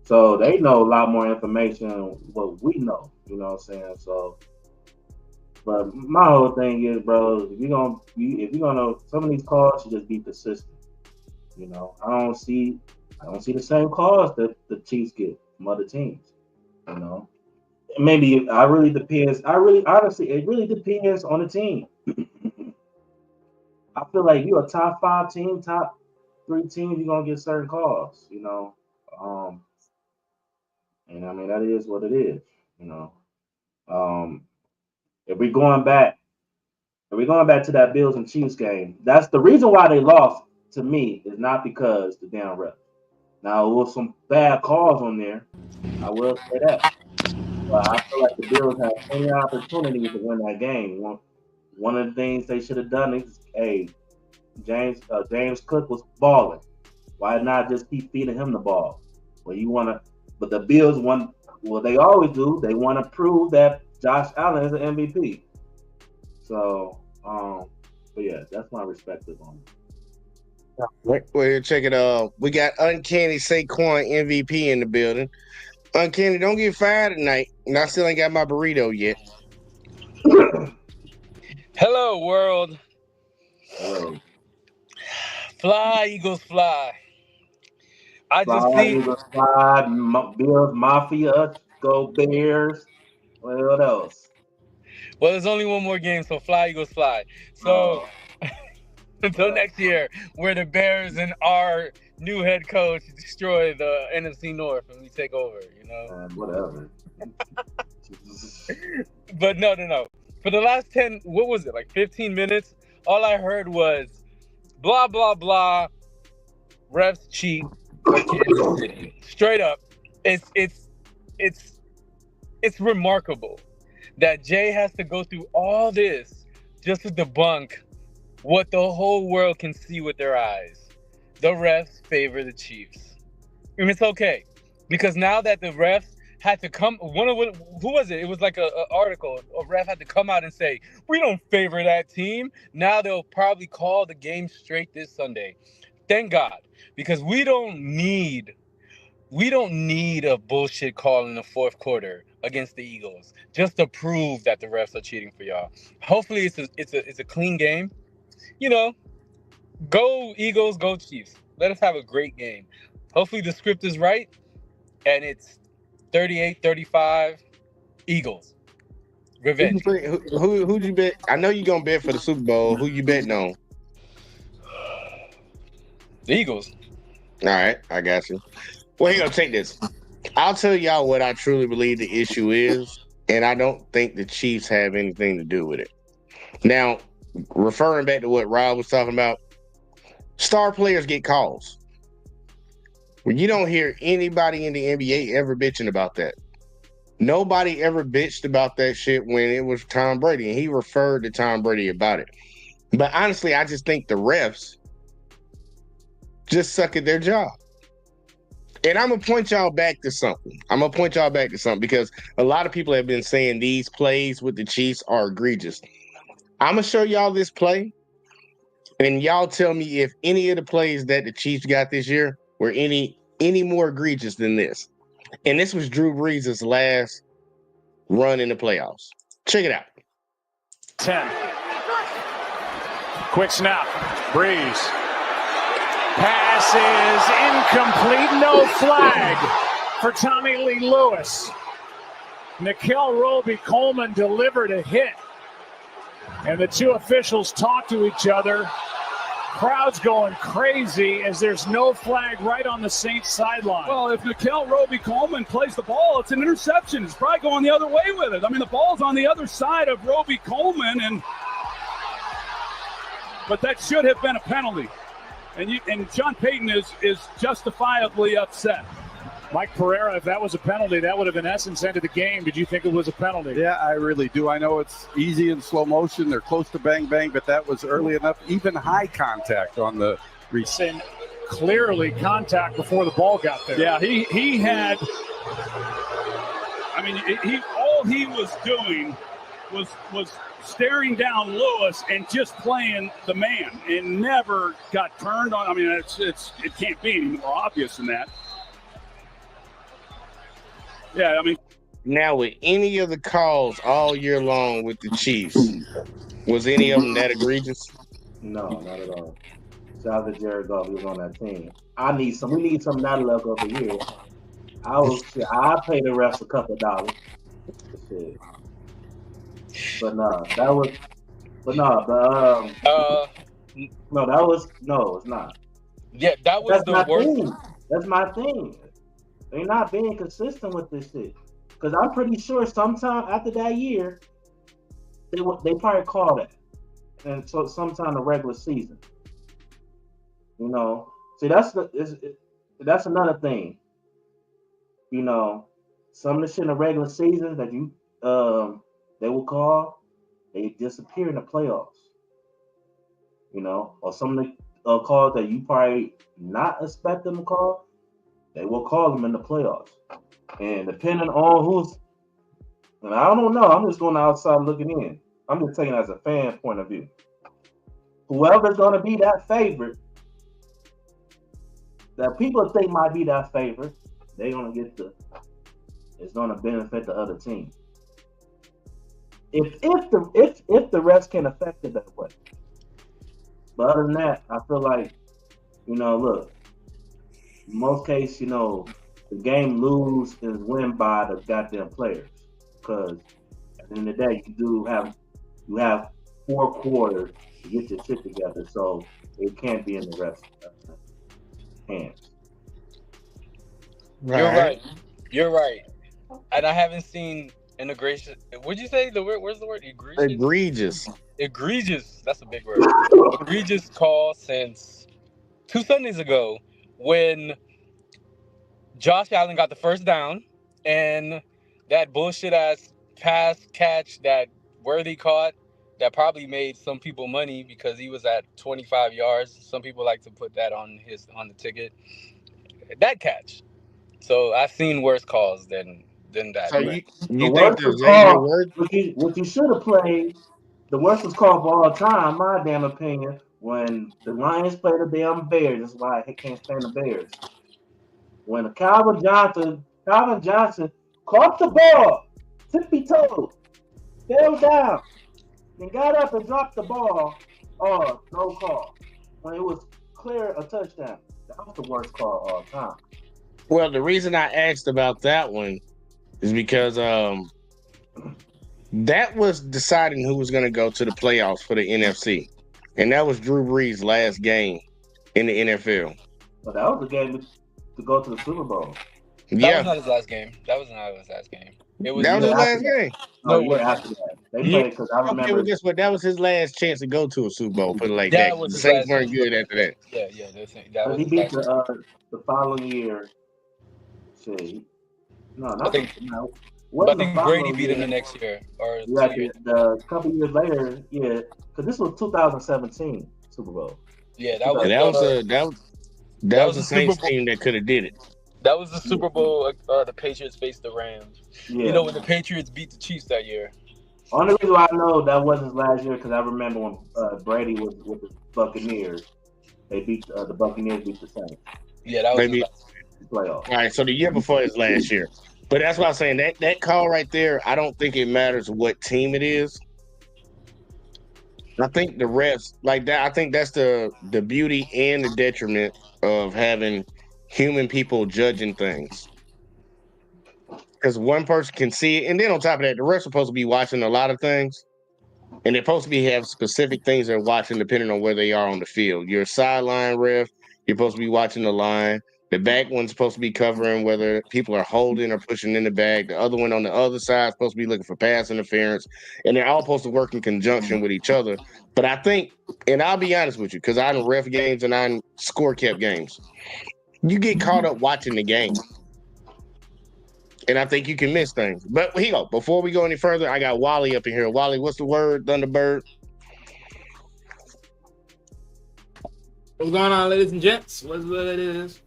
Speaker 6: So they know a lot more information than what we know, you know what I'm saying? So, but my whole thing is, bro, if you're gonna some of these calls should just be consistent. You know, I don't see the same calls that the Chiefs get from other teams. You know, maybe it really depends on the team. I feel like you're a top 5 team, top 3 teams, you're gonna get certain calls. You know, and I mean that is what it is. You know, if we're going back to that Bills and Chiefs game, that's the reason why they lost. To me, is not because the damn ref. Now, there was some bad calls on there. I will say that. But I feel like the Bills had plenty of opportunities to win that game. One of the things they should have done is, hey, James Cook was balling. Why not just keep feeding him the ball? But the Bills want, well, they always do. They want to prove that Josh Allen is an MVP. So, but yeah, that's my perspective on it.
Speaker 5: Well, check it out. We got Uncanny Saquon MVP in the building. Uncanny, don't get fired tonight. And I still ain't got my burrito yet.
Speaker 14: Hello, world.
Speaker 6: Hello.
Speaker 14: Fly, Eagles, fly.
Speaker 6: Eagles, fly, Bills, Mafia, go Bears. What else?
Speaker 14: Well, there's only one more game, so fly, Eagles, fly. So... Until next year, where the Bears and our new head coach destroy the NFC North and we take over, you know?
Speaker 6: Whatever.
Speaker 14: But no. For the last 15 minutes, all I heard was blah, blah, blah, refs cheat. Straight up. It's remarkable that Jay has to go through all this just to debunk what the whole world can see with their eyes. The refs favor the Chiefs. And it's okay, because now that the refs had to come. Who was it? It was like a article. A ref had to come out and say, "We don't favor that team." Now they'll probably call the game straight this Sunday. Thank God, because we don't need a bullshit call in the fourth quarter against the Eagles just to prove that the refs are cheating for y'all. Hopefully, it's a clean game. You know, go Eagles, go Chiefs. Let us have a great game. Hopefully, the script is right, and it's 38-35 Eagles. Revenge.
Speaker 5: Who'd you bet? I know you're gonna bet for the Super Bowl. Who you betting on?
Speaker 14: The Eagles.
Speaker 5: All right, I got you. Well, here, take this. I'll tell y'all what I truly believe the issue is, and I don't think the Chiefs have anything to do with it. Now, referring back to what Rob was talking about, star players get calls. Well, you don't hear anybody in the NBA ever bitching about that. Nobody ever bitched about that shit when it was Tom Brady, and he referred to Tom Brady about it. But honestly, I just think the refs just suck at their job. And I'm going to point y'all back to something. Because a lot of people have been saying these plays with the Chiefs are egregious. I'm going to show y'all this play, and y'all tell me if any of the plays that the Chiefs got this year were any more egregious than this. And this was Drew Brees' last run in the playoffs. Check it out.
Speaker 15: 10. Quick snap. Brees. Pass is incomplete. No flag for Tommy Lee Lewis. Nickel Roby-Coleman delivered a hit. And the two officials talk to each other. Crowd's going crazy as there's no flag right on the Saints sideline.
Speaker 16: Well, if Nickel Roby-Coleman plays the ball, it's an interception. It's probably going the other way with it. I mean, the ball's on the other side of Roby-Coleman, but that should have been a penalty. And John Payton is justifiably upset.
Speaker 15: Mike Pereira, if that was a penalty, that would have in essence ended the game. Did you think it was a penalty?
Speaker 17: Yeah, I really do. I know it's easy in slow motion. They're close to bang, bang, but that was early enough. Even high contact on the
Speaker 15: receipt. Clearly contact before the ball got there.
Speaker 16: Yeah, he had. I mean, all he was doing was staring down Lewis and just playing the man, and never got turned on. I mean, it can't be any more obvious than that. Yeah, I mean.
Speaker 5: Now, with any of the calls all year long with the Chiefs, was any of them that egregious?
Speaker 6: No, not at all. Shout out to Jared Goff. He was on that team. We need some that luck over here. I paid the refs a couple of dollars. Shit. But no, that was. But no, no, that was no. It's not.
Speaker 14: Yeah, that was the worst.
Speaker 6: Thing. That's my thing. They're not being consistent with this shit. Because I'm pretty sure sometime after that year, they probably call that. And so sometime in the regular season. You know, see, that's another thing. You know, some of the shit in the regular season that they will call, they disappear in the playoffs. You know, or some of the calls that you probably not expect them to call, they will call them in the playoffs. And depending on and I don't know, I'm just going outside looking in. I'm just taking it as a fan point of view. Whoever's going to be that favorite, that people think might be that favorite, they're going to get it's going to benefit the other team. If the refs can affect it that way. But other than that, I feel like, you know, look, in most cases, you know, the game lose and win by the goddamn players. Because at the end of the day, you have 4 quarters to get your shit together. So it can't be in the refs' hands.
Speaker 14: You're right. And I haven't seen integration. What'd you say? Where's the word? Egregious. Egregious. That's a big word. Egregious call since 2 Sundays ago when Josh Allen got the first down and that bullshit ass pass catch that Worthy caught that probably made some people money because he was at 25 yards. Some people like to put that on the ticket. That catch. So I've seen worse calls than than that.
Speaker 5: So
Speaker 14: but-
Speaker 5: you think
Speaker 6: worst
Speaker 5: the
Speaker 6: was
Speaker 5: Xavier
Speaker 6: called,
Speaker 5: Word?
Speaker 6: what you should have played, the worst was called of all time, my damn opinion, when the Lions play the damn Bears. That's why I can't stand the Bears. When Calvin Johnson caught the ball, tippy-toed, fell down, and got up and dropped the ball. Oh, no call. When it was clear a touchdown. That was the worst call of all time.
Speaker 5: Well, the reason I asked about that one is because that was deciding who was going to go to the playoffs for the NFC, and that was Drew Brees' last game in the NFL.
Speaker 6: But that was the game to go to the Super Bowl.
Speaker 14: That was not his last game. That was not his last game. It was
Speaker 5: That was his last game.
Speaker 6: No, yeah, after that. They played because I remember.
Speaker 5: Okay, well, guess what? That was his last chance to go to a Super Bowl. Put it like
Speaker 14: That
Speaker 5: that.
Speaker 14: was
Speaker 5: The
Speaker 14: his
Speaker 5: Saints
Speaker 14: last
Speaker 5: weren't good after that.
Speaker 14: Yeah, that was
Speaker 6: he
Speaker 14: his
Speaker 6: beat
Speaker 14: last
Speaker 6: the following year. See, no, not
Speaker 14: I think-
Speaker 6: no.
Speaker 14: But I think Brady
Speaker 6: following
Speaker 14: beat him
Speaker 6: year.
Speaker 14: the next year. Or
Speaker 6: Yeah,
Speaker 14: 2 years.
Speaker 6: the couple years later, yeah, because this was 2017 Super Bowl.
Speaker 14: Yeah, that was
Speaker 5: That was the
Speaker 14: the
Speaker 5: Saints
Speaker 14: Super Bowl.
Speaker 5: team that could have did it.
Speaker 14: That was the Super Bowl. The Patriots faced the Rams.
Speaker 6: Yeah.
Speaker 14: You know when the Patriots beat the Chiefs that year.
Speaker 6: Only reason why I know that wasn't his last year because I remember when Brady was with the Buccaneers. They beat the Buccaneers beat the Saints.
Speaker 14: Yeah, that was
Speaker 5: Maybe.
Speaker 14: his
Speaker 6: playoff.
Speaker 5: All right, so the year before his last year. But that's what I'm saying. That call right there, I don't think it matters what team it is. I think the refs like that. I think that's the beauty and the detriment of having human people judging things. Because one person can see it, and then on top of that, the refs are supposed to be watching a lot of things, and they're supposed to be have specific things they're watching depending on where they are on the field. You're a sideline ref, you're supposed to be watching the line. The back one's supposed to be covering whether people are holding or pushing in the bag. The other one on the other side is supposed to be looking for pass interference, and they're all supposed to work in conjunction with each other. But I think, and I'll be honest with you, because I done ref games and I done score kept games. You get caught up watching the game. And I think you can miss things. But here you go. Before we go any further, I got Wally up in here. Wally, what's the word, Thunderbird?
Speaker 18: What's going on, ladies and gents? What it is?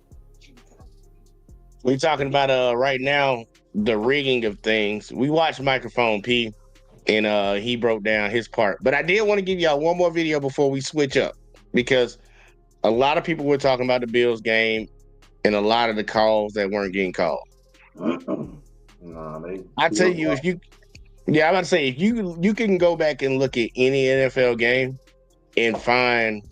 Speaker 5: We talking about right now the rigging of things. We watched Microphone P, and he broke down his part. But I did want to give y'all one more video before we switch up, because a lot of people were talking about the Bills game and a lot of the calls that weren't getting called. I tell you, I'm about to say, if you can go back and look at any NFL game and find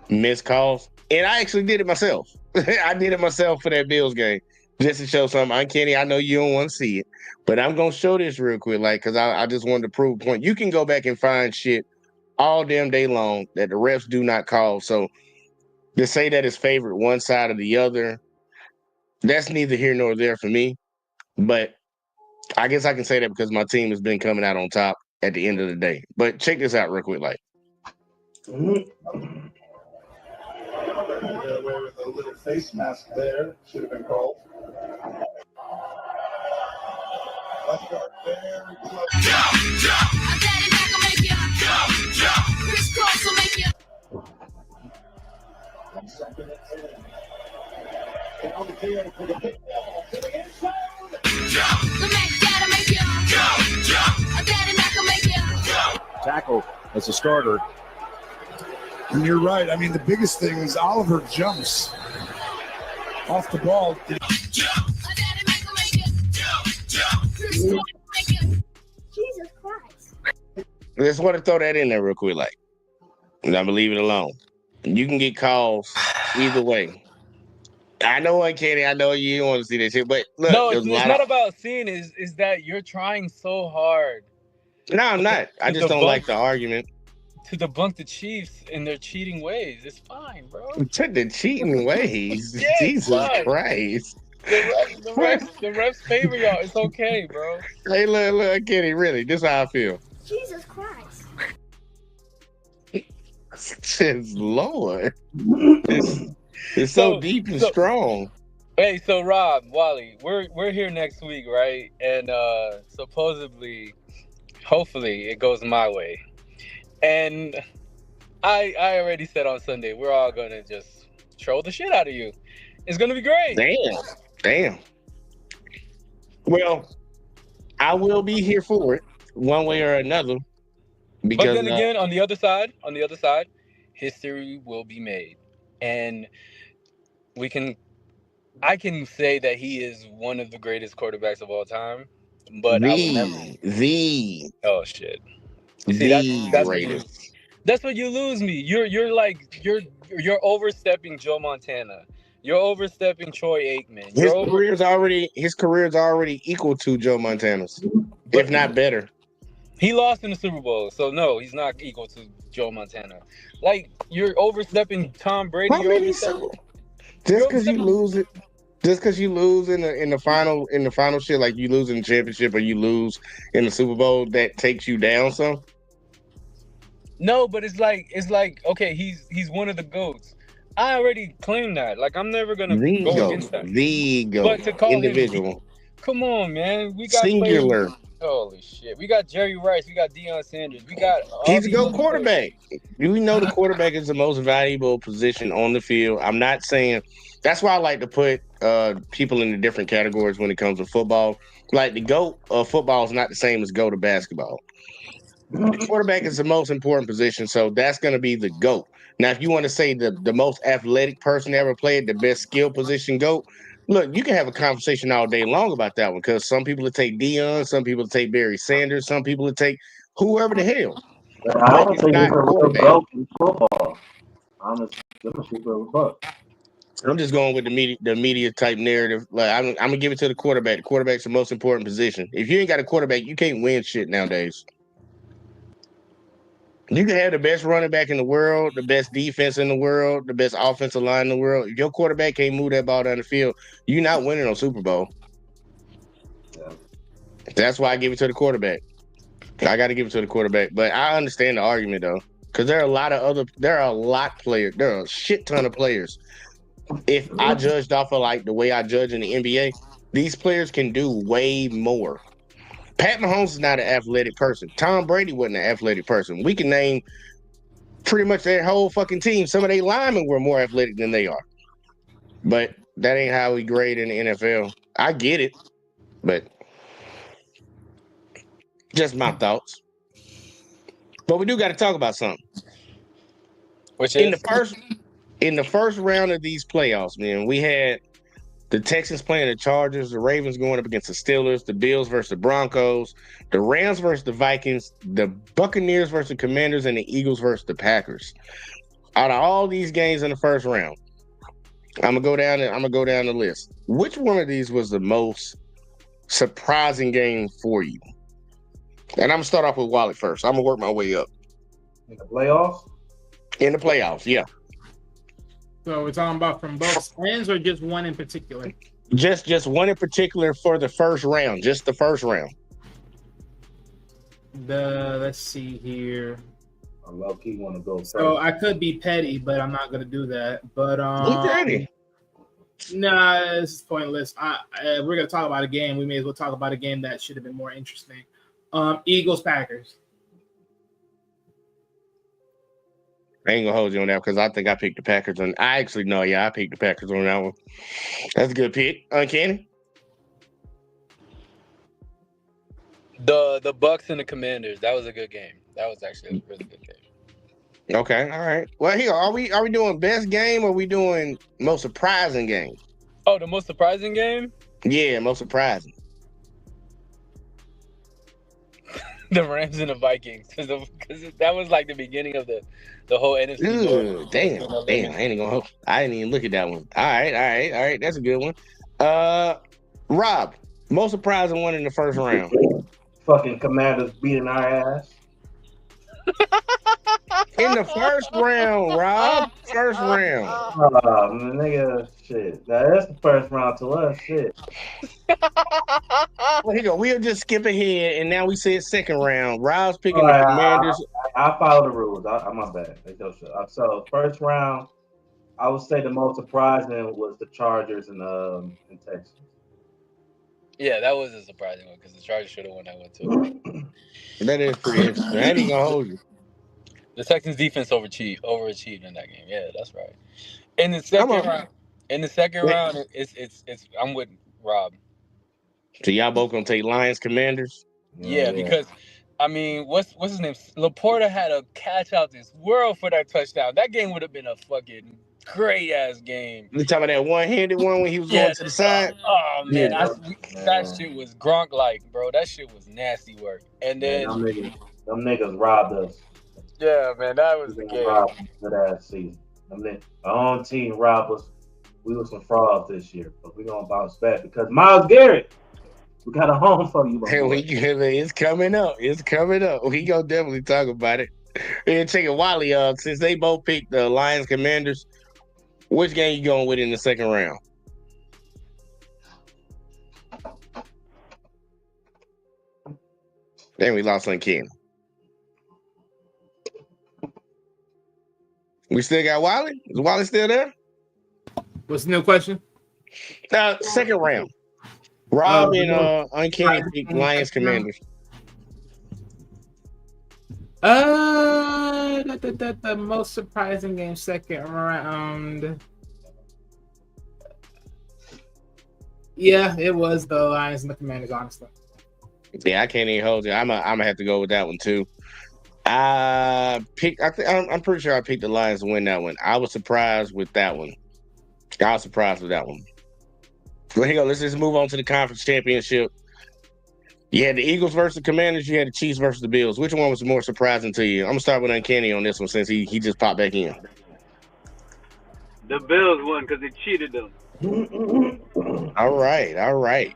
Speaker 5: missed calls, and I actually did it myself. I did it myself for that Bills game just to show something. Kenny, I know you don't want to see it, but I'm gonna show this real quick, like, because I just wanted to prove a point. You can go back and find shit all damn day long that the refs do not call. So to say that it's favored one side or the other, that's neither here nor there for me. But I guess I can say that because my team has been coming out on top at the end of the day. But check this out real quick, like.
Speaker 10: Get away with a little face mask there. Should have been called. Left guard very close.
Speaker 17: Tackle as a starter.
Speaker 19: And you're right. I mean, the biggest thing is Oliver jumps off the ball.
Speaker 3: Jesus Christ.
Speaker 5: I just want to throw that in there real quick, like, and I'm gonna leave it alone. You can get calls either way. I know, Kenny, I know you don't want to see that shit, but look,
Speaker 14: No,
Speaker 5: there's
Speaker 14: it's
Speaker 5: a lot
Speaker 14: not
Speaker 5: of.
Speaker 14: about seeing. Is that you're trying so hard.
Speaker 5: No, I'm not. I just don't like the argument.
Speaker 14: To debunk the Chiefs in their cheating ways. It's fine, bro.
Speaker 5: To the cheating ways.
Speaker 14: Yeah, it's
Speaker 5: Jesus
Speaker 14: fine.
Speaker 5: Christ.
Speaker 14: The refs favor y'all. It's okay, bro.
Speaker 5: Hey, look, Kenny, really, this is how I feel.
Speaker 3: Jesus Christ.
Speaker 5: Says Lord. It's so deep and strong.
Speaker 14: Hey, so Rob, Wally, we're here next week, right? And supposedly, hopefully, it goes my way. And I already said on Sunday, we're all gonna just troll the shit out of you. It's gonna be great.
Speaker 5: Damn. Well, I will be here for it one way or another.
Speaker 14: But
Speaker 5: Because
Speaker 14: then again, on the other side, history will be made, and I can say that he is one of the greatest quarterbacks of all time. But I would never. Oh shit! You see, that's where you lose me. You're overstepping Joe Montana. You're overstepping Troy Aikman.
Speaker 5: his career is already equal to Joe Montana's, if not better.
Speaker 14: He lost in the Super Bowl, so no, he's not equal to Joe Montana. Like, you're overstepping Tom Brady.
Speaker 5: Just because you lose it, just because you lose in the final shit, like you lose in the championship or you lose in the Super Bowl, that takes you down some.
Speaker 14: No, but it's like okay, he's one of the GOATs. I already claimed that. Like, I'm never gonna go against that.
Speaker 5: The GOAT,
Speaker 14: but to call
Speaker 5: individual.
Speaker 14: him, come on, man, we got
Speaker 5: Singular.
Speaker 14: players. Holy shit, we got Jerry Rice, we got Deion Sanders, we got.
Speaker 5: He's a GOAT quarterback. We know the quarterback is the most valuable position on the field. I'm not saying. That's why I like to put people into different categories when it comes to football. Like, the GOAT of football is not the same as GOAT of basketball. The quarterback is the most important position, so that's going to be the GOAT. Now, if you want to say the most athletic person ever played, the best skill position GOAT, look, you can have a conversation all day long about that one, because some people would take Deion, some people would take Barry Sanders, some people would take whoever the hell.
Speaker 6: I don't think he's a real GOAT in football. Honestly,
Speaker 5: I'm just going with the media type narrative. Like, I'm gonna give it to the quarterback. The quarterback's the most important position. If you ain't got a quarterback, you can't win shit nowadays. You can have the best running back in the world, the best defense in the world, the best offensive line in the world. If your quarterback can't move that ball down the field, you're not winning on Super Bowl.
Speaker 6: Yeah.
Speaker 5: That's why I give it to the quarterback. I got to give it to the quarterback. But I understand the argument, though, because there are a shit ton of players. If I judged off of like the way I judge in the NBA, these players can do way more. Pat Mahomes is not an athletic person. Tom Brady wasn't an athletic person. We can name pretty much their whole fucking team. Some of their linemen were more athletic than they are. But that ain't how we grade in the NFL. I get it, but just my thoughts. But we do got to talk about something.
Speaker 14: Which is
Speaker 5: in the first round of these playoffs, man, we had the Texans playing the Chargers, the Ravens going up against the Steelers, the Bills versus the Broncos, the Rams versus the Vikings, the Buccaneers versus the Commanders, and the Eagles versus the Packers. Out of all these games in the first round, I'm gonna go down the list. Which one of these was the most surprising game for you? And I'm gonna start off with Wallet first. I'm gonna work my way up.
Speaker 6: In the playoffs?
Speaker 5: In the playoffs, yeah.
Speaker 18: So we're talking about from both stands or just one in particular?
Speaker 5: Just one in particular for the first round. Just the first round.
Speaker 18: Let's see here.
Speaker 6: I low key want to go first.
Speaker 18: So I could be petty, but I'm not gonna do that. But
Speaker 5: Be petty.
Speaker 18: Nah, this is pointless. We're gonna talk about a game. We may as well talk about a game that should have been more interesting. Eagles Packers.
Speaker 5: I ain't gonna hold you on that because I think I picked the Packers on. I picked the Packers on that one. That's a good pick. Uncanny.
Speaker 14: The Bucks and the Commanders. That was a good game. That was actually a really good game.
Speaker 5: Okay, all right. Well, here are we doing best game or are we doing most surprising game?
Speaker 14: Oh, the most surprising game?
Speaker 5: Yeah, most surprising.
Speaker 14: The Rams and the Vikings, because that was like the beginning of the whole NFC.
Speaker 5: Ooh, damn! I didn't even look at that one. All right. That's a good one. Rob, most surprising one in the first round.
Speaker 6: Fucking Commanders beating our ass.
Speaker 5: In the first round, Rob. First round.
Speaker 6: Oh, nigga, shit. Now, that's the first round to us, shit.
Speaker 5: Well, here you go. We'll just skip ahead, and now we said second round. Rob's picking the Commanders.
Speaker 6: I follow the rules. I'm my bad. So, first round, I would say the most surprising was the Chargers and Texans.
Speaker 14: Yeah, that was a surprising one because the Chargers should have won that one too.
Speaker 5: That is pretty interesting. I ain't gonna hold you.
Speaker 14: The Texans defense overachieved in that game. Yeah, that's right. In the second round, it's I'm with Rob.
Speaker 5: So y'all both gonna take Lions Commanders?
Speaker 14: Yeah, because I mean, what's his name? Laporta had a catch out this world for that touchdown. That game would have been a fucking great ass game.
Speaker 5: You talking about that one-handed one when he was going to the side?
Speaker 14: Oh man, that shit was Gronk like, bro. That shit was nasty work. And then
Speaker 6: them niggas robbed us.
Speaker 14: Yeah, man, that was the game.
Speaker 6: Robbed us good ass season. Our own team robbed us. We were some frauds this year, but we're gonna bounce back because Myles Garrett, we got a home for you.
Speaker 5: It's coming up. It's coming up. We gonna definitely talk about it. And check it, Wally. Since they both picked the Lions Commanders, which game you going with in the second round? Then we lost on Ken. We still got Wally? Is Wally still there?
Speaker 18: What's the new question?
Speaker 5: Second round. Rob and Uncanny picked Lions Commanders.
Speaker 18: The most surprising game, second round. Yeah, it was the Lions and the Commanders, honestly.
Speaker 5: Yeah, I can't even hold you. I'm gonna have to go with that one too. I'm pretty sure I picked the Lions to win that one. I was surprised with that one. But here you go. Let's just move on to the conference championship. You had the Eagles versus the Commanders. You had the Chiefs versus the Bills. Which one was more surprising to you? I'm gonna start with Uncanny on this one since he just popped back in.
Speaker 20: The Bills won because they cheated them.
Speaker 5: All right.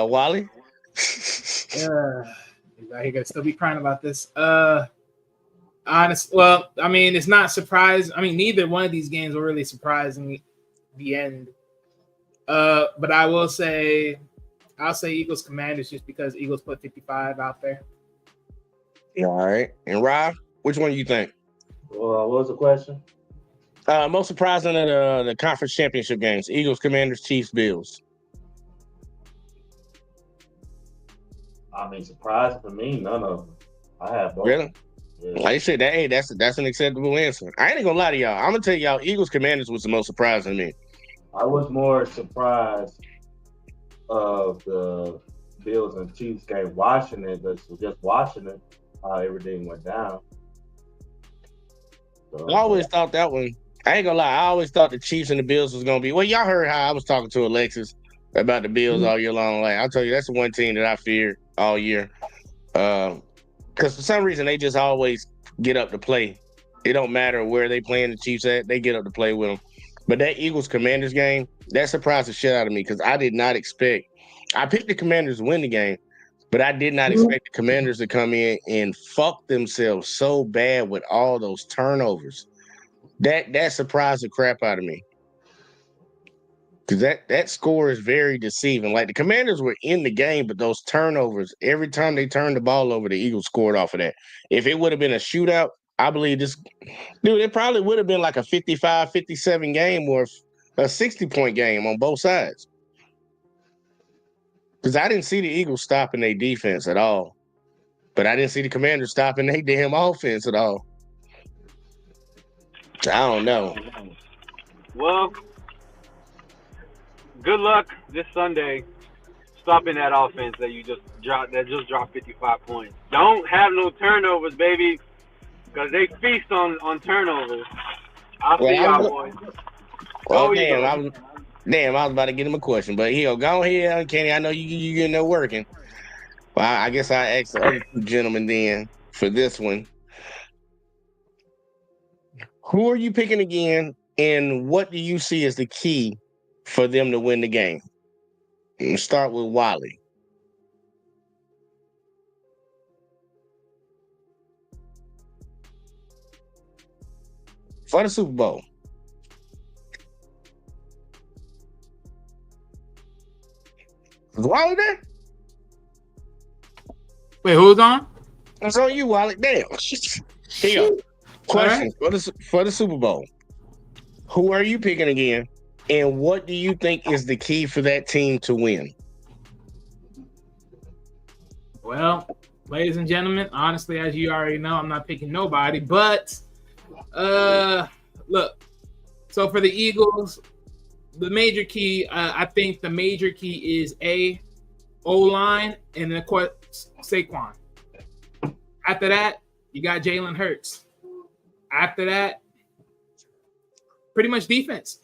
Speaker 5: Wally?
Speaker 18: He gonna still be crying about this. Well, I mean, it's not surprising. I mean, neither one of these games were really surprising the end. But I'll say Eagles Commanders just because Eagles put 55 out there.
Speaker 5: Yeah, all right. And Rob, which one do you think?
Speaker 6: What was the question?
Speaker 5: Most surprising of the conference championship games: Eagles, Commanders, Chiefs, Bills.
Speaker 6: I mean, surprising for me, none of them. I have both.
Speaker 5: Really?
Speaker 6: Yeah.
Speaker 5: Like you said, that's an acceptable answer. I ain't gonna lie to y'all. I'm gonna tell y'all, Eagles, Commanders was the most surprising to me.
Speaker 6: I was more surprised of the Bills and Chiefs game, watching it, but just watching it, how everything went down. So,
Speaker 5: I always thought that one. I ain't gonna lie. I always thought the Chiefs and the Bills was gonna be. Well, y'all heard how I was talking to Alexis about the Bills all year long. Like I'll tell you, that's the one team that I feared all year. Because for some reason they just always get up to play. It don't matter where they playing the Chiefs at. They get up to play with them. But that Eagles-Commanders game, that surprised the shit out of me because I did not expect. I picked the Commanders to win the game, but I did not expect the Commanders to come in and fuck themselves so bad with all those turnovers. That surprised the crap out of me. Because that score is very deceiving. Like the Commanders were in the game, but those turnovers, every time they turned the ball over, the Eagles scored off of that. If it would have been a shootout, I believe it probably would have been like a 55-57 game or a 60-point game on both sides. Because I didn't see the Eagles stopping their defense at all. But I didn't see the Commanders stopping their damn offense at all. I don't know.
Speaker 20: Well, good luck this Sunday stopping that offense that you just dropped. That just dropped 55 points. Don't have no turnovers, baby, because they feast on turnovers. I'll see y'all, boys.
Speaker 5: Well, I was about to get him a question, but he'll go ahead, Kenny. I know you getting there working. Well, I guess I asked the other two gentlemen then for this one. Who are you picking again, and what do you see as the key for them to win the game? Let's start with Wally. For the Super Bowl. Is Wally there?
Speaker 18: Wait, who's on?
Speaker 5: It's on you, Wally. Damn. Here you go. Question for the Super Bowl. Who are you picking again? And what do you think is the key for that team to win?
Speaker 18: Well, ladies and gentlemen, honestly, as you already know, I'm not picking nobody. But look, so for the Eagles, the major key, I think the major key is O-line, and then of course Saquon. After that, you got Jalen Hurts. After that, pretty much defense.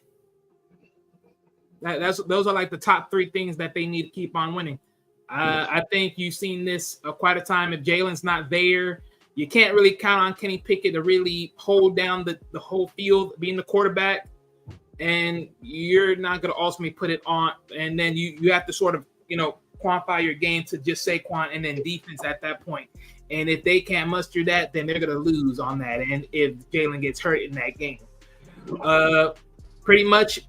Speaker 18: Those are like the top 3 things that they need to keep on winning. I think you've seen this quite a time. If Jalen's not there, you can't really count on Kenny Pickett to really hold down the whole field, being the quarterback, and you're not going to ultimately put it on. And then you have to sort of, quantify your game to just Saquon and then defense at that point. And if they can't muster that, then they're going to lose on that. And if Jalen gets hurt in that game, pretty much,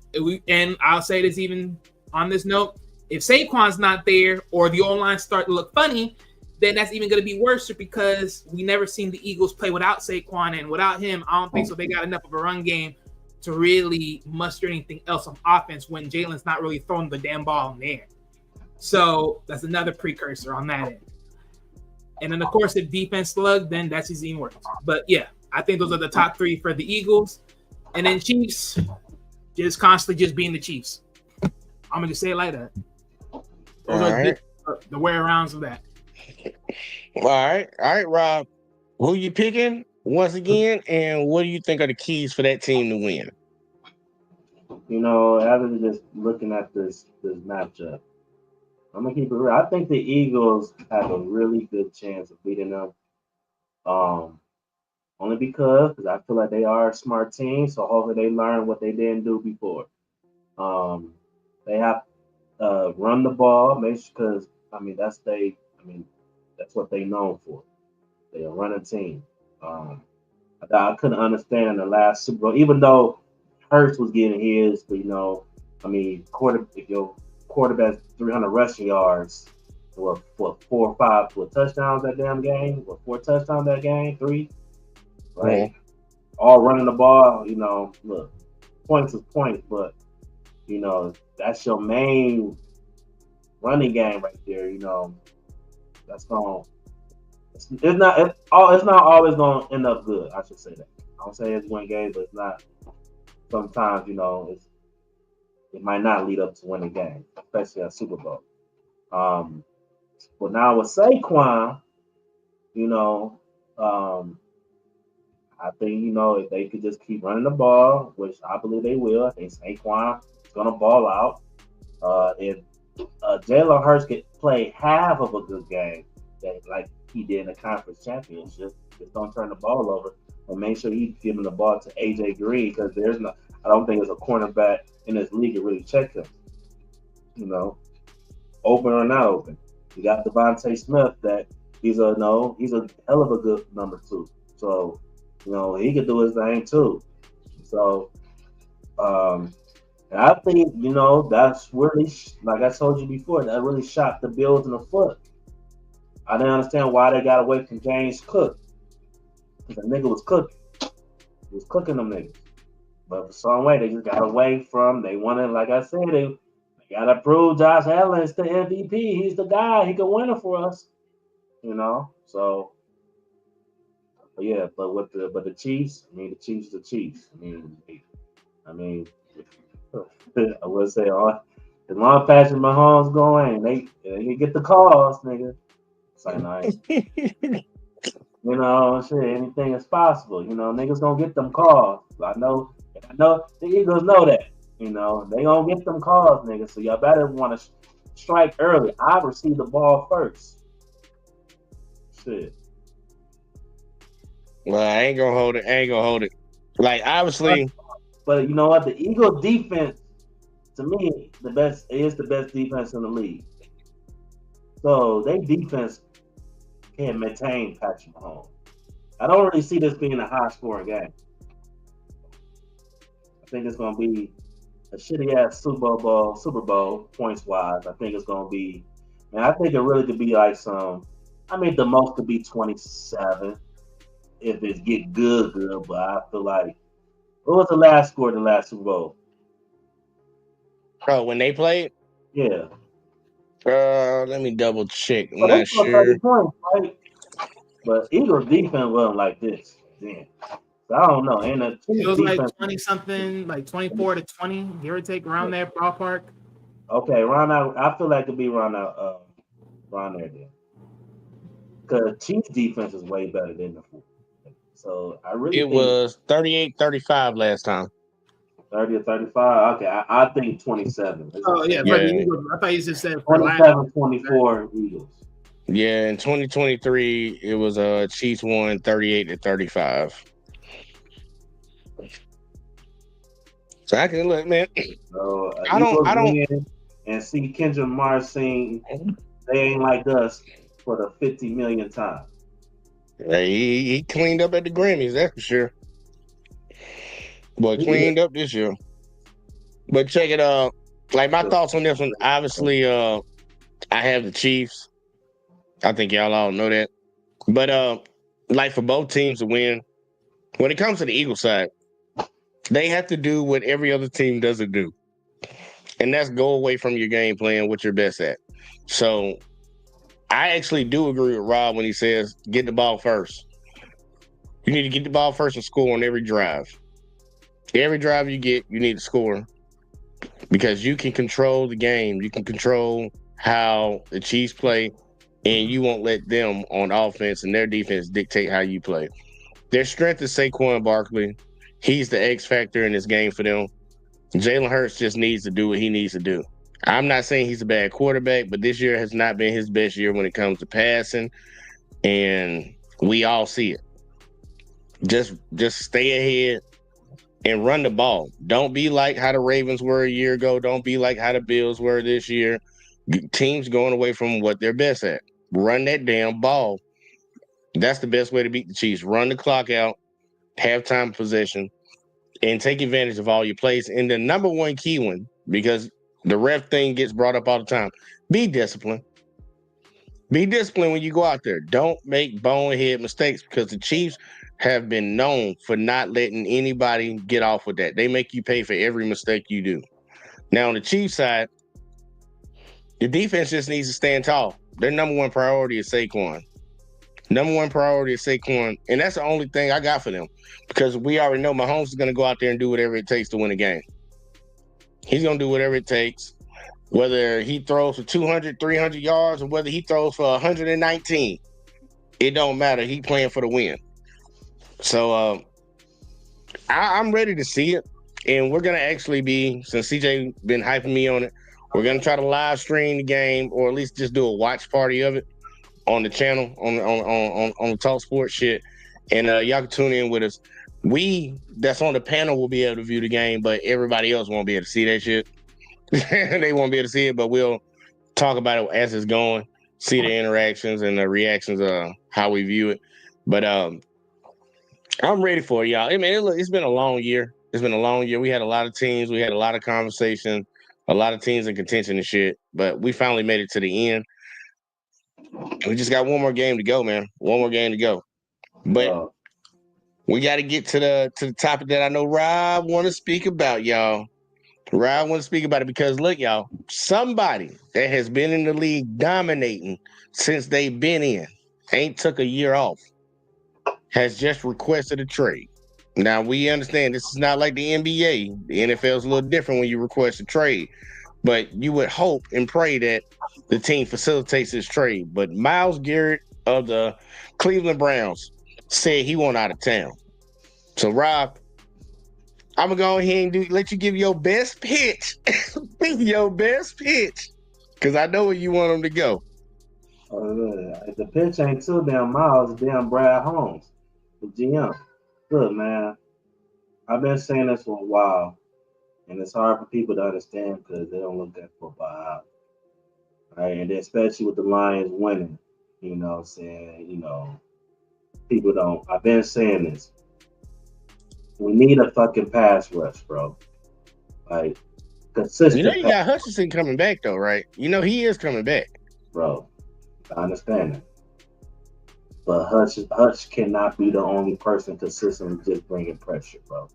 Speaker 18: and I'll say this even on this note, if Saquon's not there or the O-line start to look funny, then that's even going to be worse because we never seen the Eagles play without Saquon, and without him, I don't think so. They got enough of a run game to really muster anything else on offense when Jalen's not really throwing the damn ball in the air. So that's another precursor on that end. And then, of course, if defense slug, then that's even worse. But, yeah, I think those are the top 3 for the Eagles. And then Chiefs, just constantly just being the Chiefs. I'm going to just say it like that. Those are the wear-arounds of that.
Speaker 5: All right, Rob. Who you picking once again, and what do you think are the keys for that team to win?
Speaker 6: After just looking at this matchup, I'm gonna keep it real. I think the Eagles have a really good chance of beating them. Only because I feel like they are a smart team, so hopefully they learn what they didn't do before. They have run the ball, because that's what they known for. They are running team. I couldn't understand the last Super Bowl, even though Hurts was getting his, but if your quarterback's 300 rushing yards, what 4 or 5 touchdowns that damn game, 4 touchdowns that game, 3, right? All running the ball, look, points is points, but that's your main running game right there. That's going. It's not always going to end up good. I should say that. I don't say it's win games, but it's not. Sometimes it might not lead up to winning game, especially at Super Bowl. But now with Saquon, I think if they could just keep running the ball, which I believe they will. I think Saquon is going to ball out. If Jalen Hurts could play half of a good game, like he did in the conference championship, just don't turn the ball over and make sure he's giving the ball to AJ Green, because I don't think there's a cornerback in this league that really check him. Open or not open. You got Devontae Smith that he's a hell of a good number 2. So, he could do his thing too. So, and I think, that's really, like I told you before, that really shot the Bills in the foot. I didn't understand why they got away from James Cook. The nigga was cooking. He was cooking them niggas. But for some way, they just got away from, they wanted, like I said, they got to prove Josh Allen is the MVP. He's the guy. He can win it for us. So, but yeah, but the Chiefs, the Chiefs are the Chiefs. I would say, as long as Patrick Mahomes going, they get the calls, nigga. It's like, nice. Anything is possible. Niggas gonna get them calls. I know the Eagles know that. They gonna get them calls, nigga. So y'all better want to strike early. I receive the ball first. Shit.
Speaker 5: Well, I ain't gonna hold it. Like, obviously.
Speaker 6: But you know what? The Eagles defense, to me, is the best defense in the league. So their defense can maintain Patrick Mahomes. I don't really see this being a high-scoring game. I think it's going to be a shitty-ass Super Bowl points-wise. I think it's going to be, I think it really could be like the most could be 27 if it get good, but I feel like, what was the last score in the last Super Bowl?
Speaker 5: Oh, when they played?
Speaker 6: Yeah.
Speaker 5: Let me double check. I'm not sure.
Speaker 6: Points, right? But Eagles defense wasn't like this. Damn. So I don't know. And
Speaker 18: it was like 20-something, like 24-20, give or take, around that ballpark.
Speaker 6: Okay, around that. I feel like it'd be around that around there then. Because Chiefs defense is way better than the 49ers. So I really
Speaker 5: It
Speaker 6: think
Speaker 5: was 38-35 last time.
Speaker 6: 30 or 35. Okay, I think 27.
Speaker 18: Oh yeah,
Speaker 5: Yeah.
Speaker 18: for the Eagles. I thought you just said for last.
Speaker 6: 27-24 Eagles.
Speaker 5: Yeah, in 2023, it was Chiefs won 38-35. So I can look, man.
Speaker 6: So
Speaker 5: I don't
Speaker 6: win and see Kendrick Lamar sing "They Ain't Like Us" for the 50 millionth time.
Speaker 5: He cleaned up at the Grammys, that's for sure. Boy, cleaned up this year. But check it out. Like my thoughts on this one, obviously, I have the Chiefs. I think y'all all know that. But like for both teams to win, when it comes to the Eagles side, they have to do what every other team doesn't do. And that's go away from your game plan, what you're best at. So I actually do agree with Rob when he says get the ball first. You need to get the ball first and score on every drive. Every drive you get, you need to score because you can control the game. You can control how the Chiefs play, and you won't let them on offense and their defense dictate how you play. Their strength is Saquon Barkley. He's the X factor in this game for them. Jalen Hurts just needs to do what he needs to do. I'm not saying he's a bad quarterback, but this year has not been his best year when it comes to passing, and we all see it. Just stay ahead and run the ball. Don't be like how the Ravens were a year ago. Don't be like how the Bills were this year. Teams going away from what they're best at. Run that damn ball. That's the best way to beat the Chiefs. Run the clock out, have time possession, and take advantage of all your plays. And the number one key one, because the ref thing gets brought up all the time, be disciplined. Be disciplined when you go out there. Don't make bonehead mistakes because the Chiefs have been known for not letting anybody get off with that. They make you pay for every mistake you do. Now, on the Chiefs side, the defense just needs to stand tall. Their number one priority is Saquon. Number one priority is Saquon, and that's the only thing I got for them because we already know Mahomes is going to go out there and do whatever it takes to win a game. He's going to do whatever it takes, whether he throws for 200, 300 yards or whether he throws for 119. It don't matter. He playing for the win. So I'm ready to see it, and we're going to actually be, since CJ been hyping me on it, we're going to try to live stream the game or at least just do a watch party of it on the channel, on the Talk Sports shit, and y'all can tune in with us. We that's on the panel will be able to view the game, but everybody else won't be able to see that shit. They won't be able to see it, but we'll talk about it as it's going, see the interactions and the reactions of how we view it. But I'm ready for it, y'all. I mean, it's been a long year. It's been a long year. We had a lot of teams. We had a lot of conversation, a lot of teams in contention and shit, but we finally made it to the end. We just got one more game to go, man. One more game to go. But we got to get to the topic that I know Rob want to speak about, y'all. Rob want to speak about it because, look, y'all, somebody that has been in the league dominating since they've been in, ain't took a year off, has just requested a trade. Now, we understand this is not like the NBA. The NFL is a little different when you request a trade. But you would hope and pray that the team facilitates this trade. But Myles Garrett of the Cleveland Browns said he went out of town. So, Rob, I'm going to go ahead and let you give your best pitch. Your best pitch. Because I know where you want him to go.
Speaker 6: If the pitch ain't too damn Miles, it's damn Brad Holmes, the GM. Look, man, I've been saying this for a while. And it's hard for people to understand because they don't look that football out. Right? And especially with the Lions winning, you know what I'm saying? You know, people don't. I've been saying this. We need a fucking pass rush, bro. Like, consistent.
Speaker 5: You know, you got Hutchinson coming back, though, right? You know, he is coming back.
Speaker 6: Bro, I understand that. But Hutch cannot be the only person consistently just bringing pressure, bro.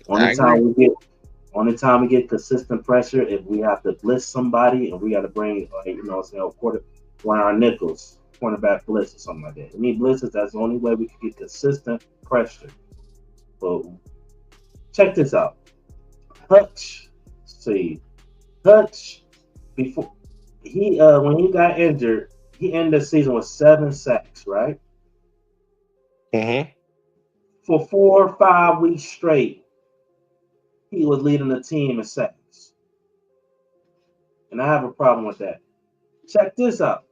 Speaker 6: Only time we get consistent pressure if we have to blitz somebody and we got to bring, you know, one of our nickels, cornerback blitz or something like that. We need blitzes. That's the only way we can get consistent pressure. But check this out. Hutch, before he when he got injured, he ended the season with 7 sacks, right?
Speaker 5: Mm-hmm.
Speaker 6: For 4 or 5 weeks straight, he was leading the team in sacks. And I have a problem with that. Check this out.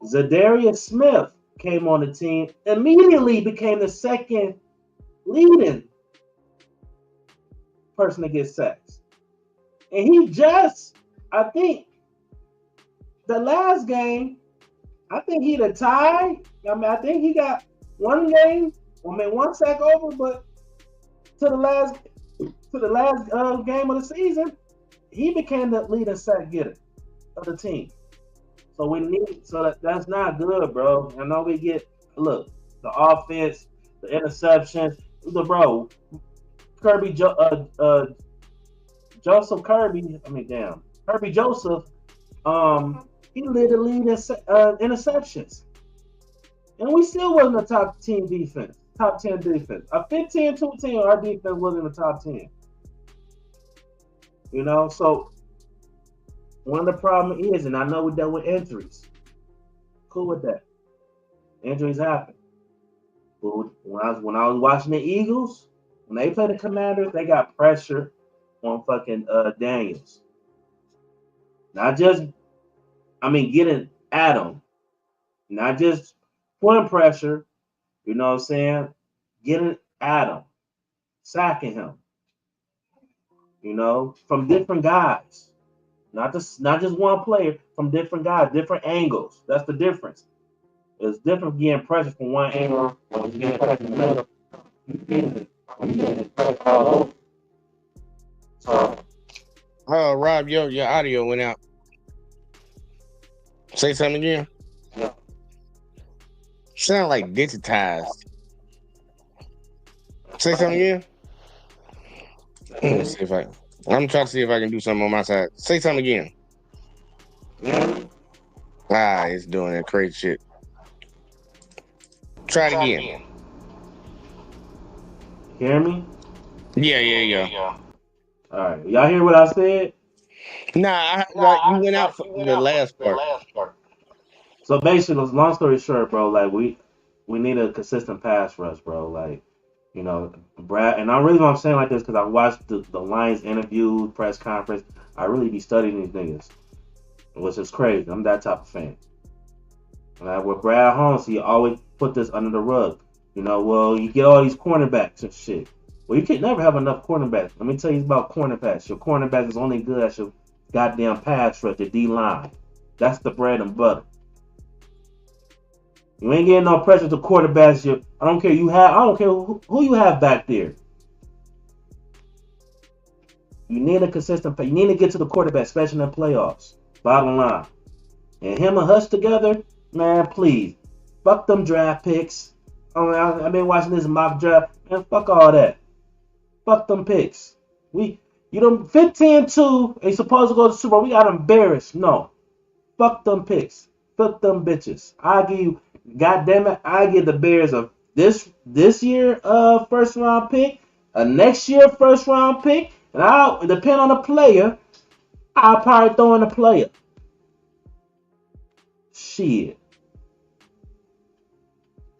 Speaker 6: Zadarius Smith came on the team, immediately became the second leading person to get sacks. And he just, I think, the last game, I think he'd have tied. I mean, I think he got one sack over, but to the last game of the season, he became the leading sack getter of the team. So that's not good, bro. I know we get the offense, the interceptions, Herbie Joseph, he led the lead in interceptions. And we still wasn't a top 10 defense. A 15-2 team, our defense wasn't in the top 10. You know, so one of the problems is, and I know we dealt with injuries. Cool with that. Injuries happen. But when I was watching the Eagles, when they played the Commanders, they got pressure on fucking Daniels. Not just, getting at him. Not just putting pressure, you know what I'm saying? Getting at him. Sacking him. You know, from different guys. Not just one player, from different guys, different angles. That's the difference. It's different getting pressure from one angle or getting pressure from another.
Speaker 5: Oh, Rob, your audio went out. Say something again.
Speaker 6: Yeah.
Speaker 5: Sound like digitized. Say something again. Let me see if I'm trying to see if I can do something on my side. Say something again. It's doing that crazy shit. Try it again.
Speaker 6: Hear me?
Speaker 5: Yeah.
Speaker 6: All right. Y'all hear what I said?
Speaker 5: Nah, you went out for the last part.
Speaker 6: So basically, long story short, bro, like we need a consistent pass rush, bro. Like, you know, Brad, and I really I'm saying like this because I watched the Lions interview, press conference. I really be studying these niggas, which is crazy. I'm that type of fan. With Brad Holmes, he always put this under the rug. You know, well, you get all these cornerbacks and shit. Well, you can never have enough cornerbacks. Let me tell you about cornerbacks. Your cornerback is only good at your goddamn pass rush, the D-line. That's the bread and butter. You ain't getting no pressure to quarterbacks. I don't care who you have back there. You need a consistent play. You need to get to the quarterback, especially in the playoffs. Bottom line. And him and Hush together, man, please. Fuck them draft picks. I've been watching this mock draft. Man, fuck all that. Fuck them picks. You done 15-2 and supposed to go to the Super Bowl. We got embarrassed. No. Fuck them picks. Fuck them bitches. I give you, goddamn it, I give the Bears a this year first round pick, a next year first round pick, and I'll depend on the player. I'll probably throw in a player. Shit.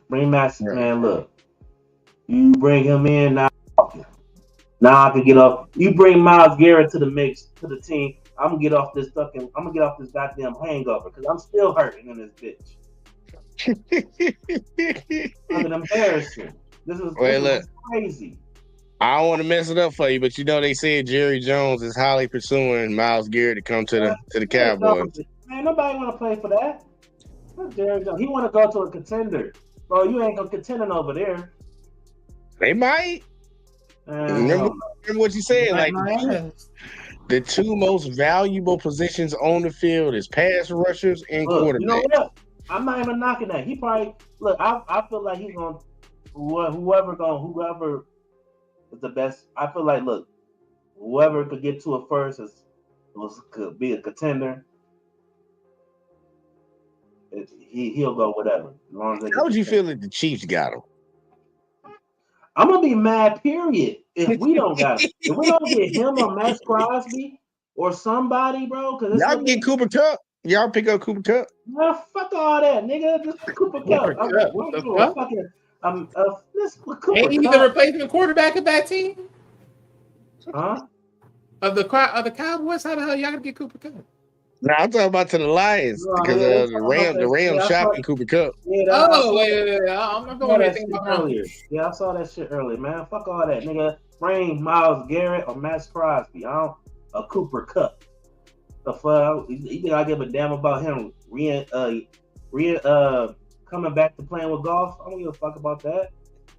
Speaker 6: Bring Max, man, look. You bring him in now. Now I can get off. You bring Myles Garrett to the mix, to the team. I'm gonna get off this goddamn hangover because I'm still hurting in this bitch. I'm embarrassing. This is crazy.
Speaker 5: I don't want to mess it up for you, but you know they said Jerry Jones is highly pursuing Myles Garrett to come to the Cowboys.
Speaker 6: Man, nobody want to play for that. What's Jerry Jones? He want to go to a contender, bro. You ain't gonna contending over there.
Speaker 5: They might. Remember what you said? Like the two most valuable positions on the field is pass rushers and quarterbacks.
Speaker 6: You know what? I'm not even knocking that. He probably look. I feel like he's gonna whoever is the best. I feel like whoever could get to it first could be a contender. He'll go whatever. As long as
Speaker 5: how would you feel if the Chiefs got him?
Speaker 6: I'm gonna be mad. Period. If we don't got him, if we don't get him or Max Crosby, or somebody, bro. Because
Speaker 5: y'all can get Cooper Kupp. Y'all pick up Cooper Kupp.
Speaker 6: Man, fuck all that, nigga. Just Cooper Kupp.
Speaker 18: What the fuck?
Speaker 6: Cooper
Speaker 18: Ain't he the
Speaker 6: Kupp.
Speaker 18: replacement quarterback of that team?
Speaker 6: Huh?
Speaker 18: Of the Cowboys? How the hell y'all gonna get Cooper Kupp?
Speaker 5: Now I'm talking about to the Lions because the Rams shopping Cooper Kupp.
Speaker 6: Yeah,
Speaker 18: wait. I'm not going anything about
Speaker 6: earlier. Yeah, I saw that shit earlier, man. Fuck all that, nigga. Bring Myles Garrett or Max Crosby. A Cooper Kupp. The fuck? You think I give a damn about him coming back to playing with golf? I don't give a fuck about that.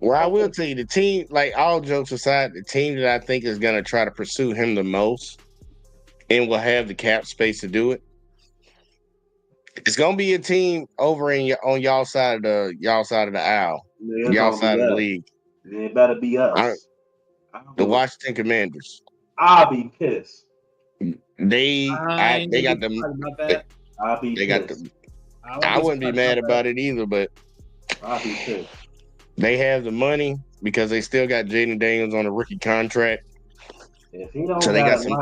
Speaker 5: Well, I will tell you, the team, like all jokes aside, the team that I think is going to try to pursue him the most and will have the cap space to do it, it's going to be a team over on y'all side of the aisle, y'all side of the league.
Speaker 6: It better be us.
Speaker 5: The Washington Commanders.
Speaker 6: I'll be pissed.
Speaker 5: They got the.
Speaker 6: I'll be pissed.
Speaker 5: I wouldn't be mad about it either, but
Speaker 6: I'll be pissed.
Speaker 5: They have the money because they still got Jaden Daniels on a rookie contract.
Speaker 6: If he don't,
Speaker 5: so they got some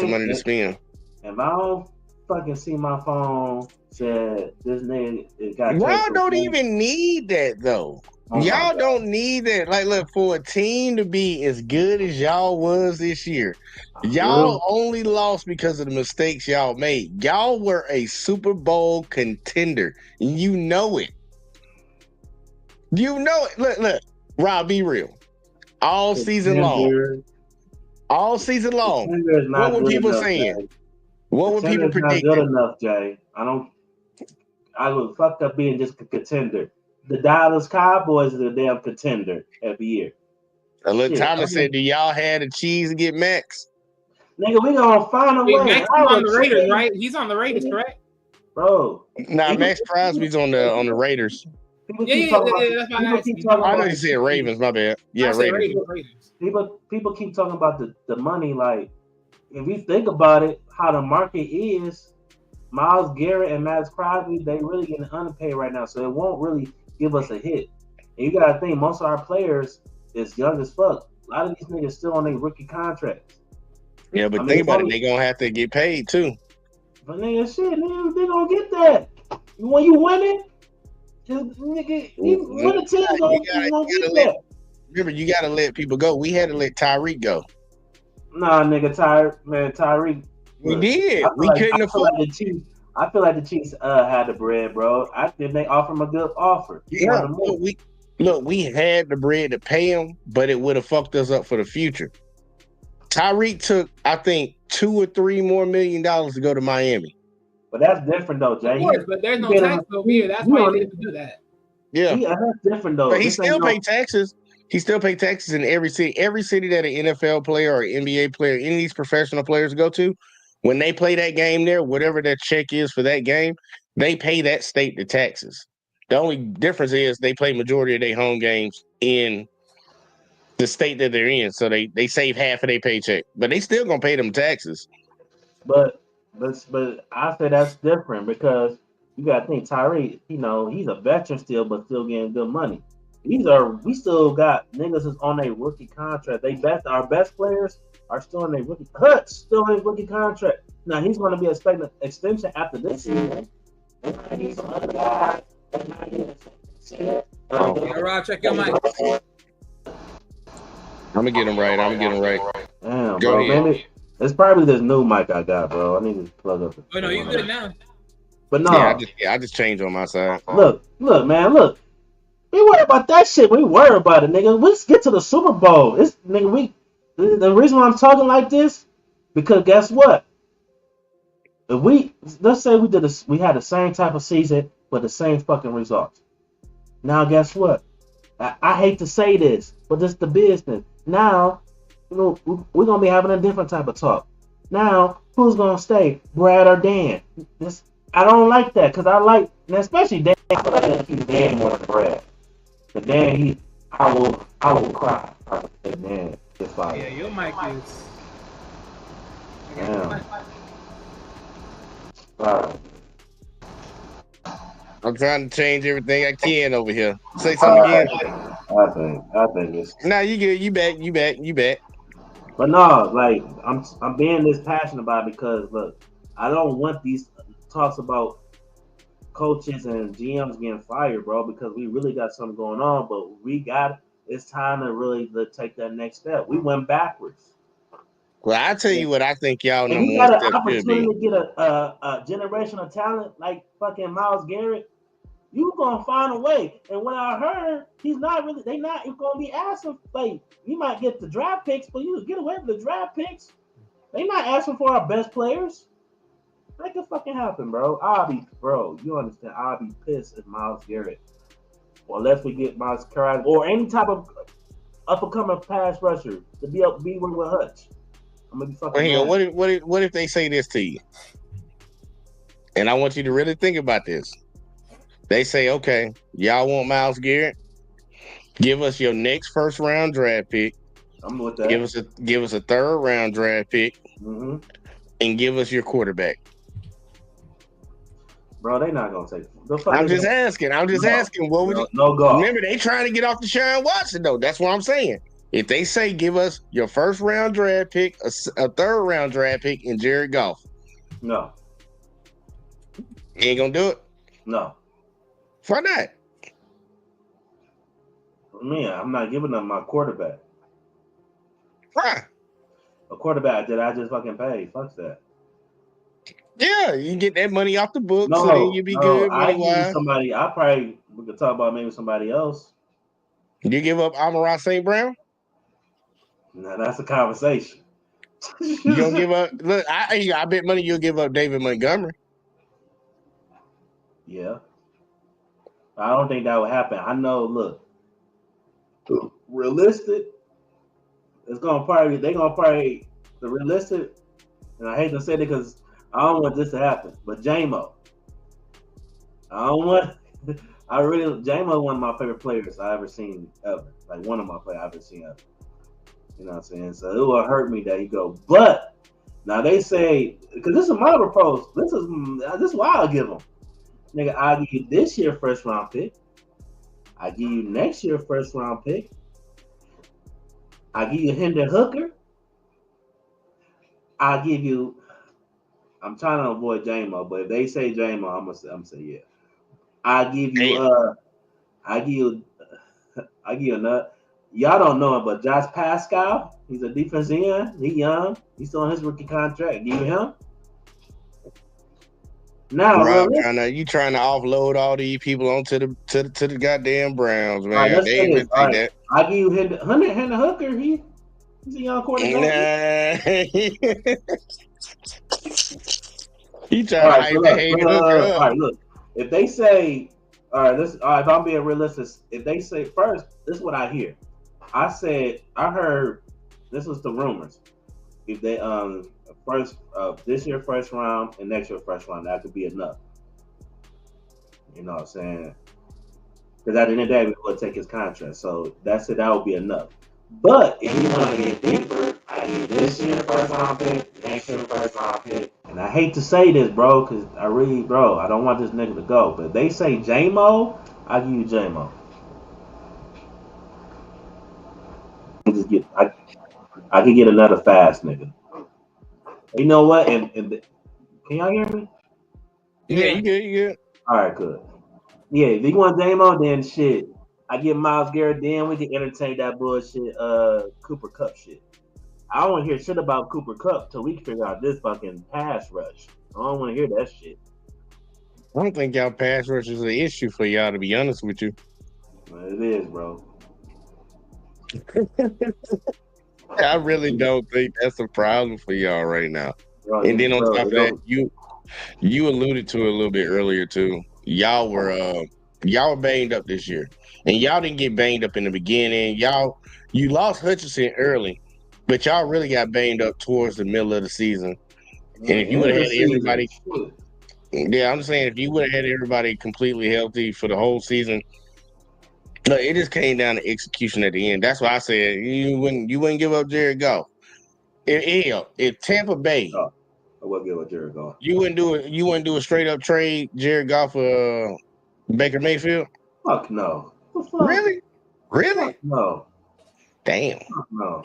Speaker 5: money to spend.
Speaker 6: If I don't fucking see my phone said this nigga got.
Speaker 5: Y'all don't even need that though. Y'all don't need that. Like, look, for a team to be as good as y'all was this year, y'all only lost because of the mistakes y'all made. Y'all were a Super Bowl contender. You know it. You know it. Look, Rob, be real. All season long. What were people saying? What were people predicting?
Speaker 6: Not good enough, Jay. I was fucked up being just a contender. The Dallas Cowboys are the damn contender every year.
Speaker 5: Look, Thomas said, do y'all have the cheese to get Max?
Speaker 6: Nigga, we gonna find a way.
Speaker 18: Max is on the Raiders, right? He's on the Raiders, correct?
Speaker 6: Bro.
Speaker 5: Nah, Max Crosby's on the Raiders.
Speaker 18: Yeah.
Speaker 5: I know you said Ravens, my bad. Yeah, Ravens.
Speaker 6: People keep talking about the money. Like, if you think about it, how the market is, Myles Garrett and Max Crosby, they really getting underpaid right now. So it won't really give us a hit. And you gotta think, most of our players is young as fuck. A lot of these niggas still on their rookie contracts.
Speaker 5: Yeah, but think about it, they gonna have to get paid too.
Speaker 6: But nigga, nigga, they gonna get that. When you win it, nigga, win the team gonna get that.
Speaker 5: Remember, you gotta let people go. We had to let Tyreek go.
Speaker 6: Nah, nigga, Tyreek.
Speaker 5: We did. We couldn't afford
Speaker 6: it. I feel like the Chiefs had the bread, bro. I think they offered him a good offer.
Speaker 5: Yeah, we had the bread to pay him, but it would have fucked us up for the future. Tyreek took, I think, $2 or $3 more million to go to Miami.
Speaker 6: But that's different though, Jay.
Speaker 18: Of course, but there's no tax over here. That's why they didn't do that.
Speaker 5: Yeah,
Speaker 6: that's different though.
Speaker 5: But he still paid taxes. He still paid taxes in every city. Every city that an NFL player or NBA player, any of these professional players go to, when they play that game there, whatever their check is for that game, they pay that state the taxes. The only difference is they play majority of their home games in the state that they're in, so they save half of their paycheck, but they still gonna pay them taxes.
Speaker 6: But I say that's different because you gotta think Tyreek, he's a veteran still, but still getting good money. We still got niggas that's on a rookie contract. Our best players are still in a rookie still in a rookie contract. Now he's gonna be expecting an extension after this season.
Speaker 2: Yeah, Rob, check your mic.
Speaker 5: I'm gonna get him right.
Speaker 6: Damn,
Speaker 5: Go
Speaker 6: bro,
Speaker 5: ahead.
Speaker 6: man, it's probably this new mic I got, bro. I need to plug up.
Speaker 2: Oh no, you good now.
Speaker 6: But no,
Speaker 5: I just changed on my side.
Speaker 6: Look, man, look. We worry about that shit. We worry about it, nigga. Let's get to the Super Bowl. The reason why I'm talking like this, because guess what? Let's say we had the same type of season with the same fucking results. Now guess what? I hate to say this, but this is the business. Now, we're gonna be having a different type of talk. Now, who's gonna stay, Brad or Dan? I don't like that because especially Dan. I feel like he's Dan more than Brad. But Dan, I will cry. Dan, it's like,
Speaker 18: yeah, your mic is.
Speaker 6: Damn.
Speaker 5: I'm trying to change everything I can over here. Say something again.
Speaker 6: I think it's.
Speaker 5: Nah, you good. You back.
Speaker 6: But no, like I'm being this passionate about it because look, I don't want these talks about coaches and GMs getting fired, bro, because we really got something going on. But it's time to really take that next step. We went backwards.
Speaker 5: Well, I tell you what I think y'all
Speaker 6: And
Speaker 5: number
Speaker 6: we
Speaker 5: one
Speaker 6: got an
Speaker 5: step should be.
Speaker 6: opportunity to get a generational talent like fucking Myles Garrett. You gonna find a way. And when I heard they not gonna be asking, like, you might get the draft picks, but you get away with the draft picks. They not asking for our best players. Make it fucking happen, bro. You understand? I'll be pissed if Myles Garrett, or unless we get Myles Garrett or any type of up and coming pass rusher to be with Hutch. I'm gonna be fucking.
Speaker 5: Hang on, what if they say this to you? And I want you to really think about this. They say, okay, y'all want Myles Garrett? Give us your next first round draft pick.
Speaker 6: I'm with that.
Speaker 5: Give us a third round draft pick, and give us your quarterback.
Speaker 6: Bro, they not gonna take it.
Speaker 5: I'm just asking. What would you?
Speaker 6: No go.
Speaker 5: Remember, they trying to get off the Deshaun Watson though. That's what I'm saying. If they say give us your first round draft pick, a third round draft pick, and Jared Goff,
Speaker 6: no,
Speaker 5: you ain't gonna do it.
Speaker 6: No.
Speaker 5: Why not?
Speaker 6: Man, I'm not giving them my quarterback.
Speaker 5: Why?
Speaker 6: A quarterback that I just fucking paid. Fuck that.
Speaker 5: Yeah, you can get that money off the books, so then you be good money-wise.
Speaker 6: We could talk about maybe somebody else.
Speaker 5: You give up Amon-Ra St. Brown?
Speaker 6: No, that's a conversation.
Speaker 5: You don't give up. Look, I bet money you'll give up David Montgomery.
Speaker 6: Yeah. I don't think that would happen. I know, look, realistic, they're gonna probably the realistic, and I hate to say it because I don't want this to happen, but J-Mo. J-Mo one of my favorite players I ever seen ever. Like one of my players I've ever seen ever. You know what I'm saying? So it will hurt me that he go. But now they say, because this is my proposal. This is why I'll give them. Nigga, I'll give you this year first round pick. I give you next year first round pick. I give you Hendon Hooker. I'll give you. I'm trying to avoid J-Mo, but if they say J-Mo, I'm gonna say yeah. I give you another. Y'all don't know him, but Josh Pascal, he's a defensive end. He's young. He's still on his rookie contract. Give you him. Now,
Speaker 5: you trying to offload all these people onto the goddamn Browns, man.
Speaker 6: Right,
Speaker 5: they ain't gonna take that.
Speaker 6: I give you Hendon Hooker. He's a young quarterback.
Speaker 5: He trying to hype Hendon Hooker up.
Speaker 6: All right, look. If they say, if I'm being realistic, if they say first, this is what I hear. I heard this was the rumors. If they first this year first round and next year first round, that could be enough. You know what I'm saying? Because at the end of the day, we will take his contract. So that's it. That would be enough. But if you want to get deeper, I need this year first round pick, next year first round pick. And I hate to say this, bro, because I don't want this nigga to go. But if they say J-Mo, I give you J-Mo. I could get another fast nigga. You know what? And can y'all hear me?
Speaker 5: Yeah, you good.
Speaker 6: All right, good. Yeah, if you want J-Mo, then shit. I get Myles Garrett, then we can entertain that bullshit Cooper Kupp shit. I don't want to hear shit about Cooper Kupp till we can figure out this fucking pass rush. I don't want to hear that shit.
Speaker 5: I don't think y'all pass rush is an issue for y'all, to be honest with you.
Speaker 6: Well, it is, bro.
Speaker 5: I really don't think that's a problem for y'all right now.
Speaker 6: Bro,
Speaker 5: and then on top of that, you alluded to it a little bit earlier too. Y'all were banged up this year, and y'all didn't get banged up in the beginning. You lost Hutchinson early, but y'all really got banged up towards the middle of the season. And if you would have had everybody, yeah, I'm saying if you would have had everybody completely healthy for the whole season. No, it just came down to execution at the end. That's why I said you wouldn't give up Jared Goff. If Tampa Bay,
Speaker 6: I wouldn't give up Jared Goff.
Speaker 5: You wouldn't do a straight up trade Jared Goff for Baker Mayfield?
Speaker 6: Fuck no.
Speaker 5: Really?
Speaker 6: Fuck no.
Speaker 5: Damn.
Speaker 6: Fuck no.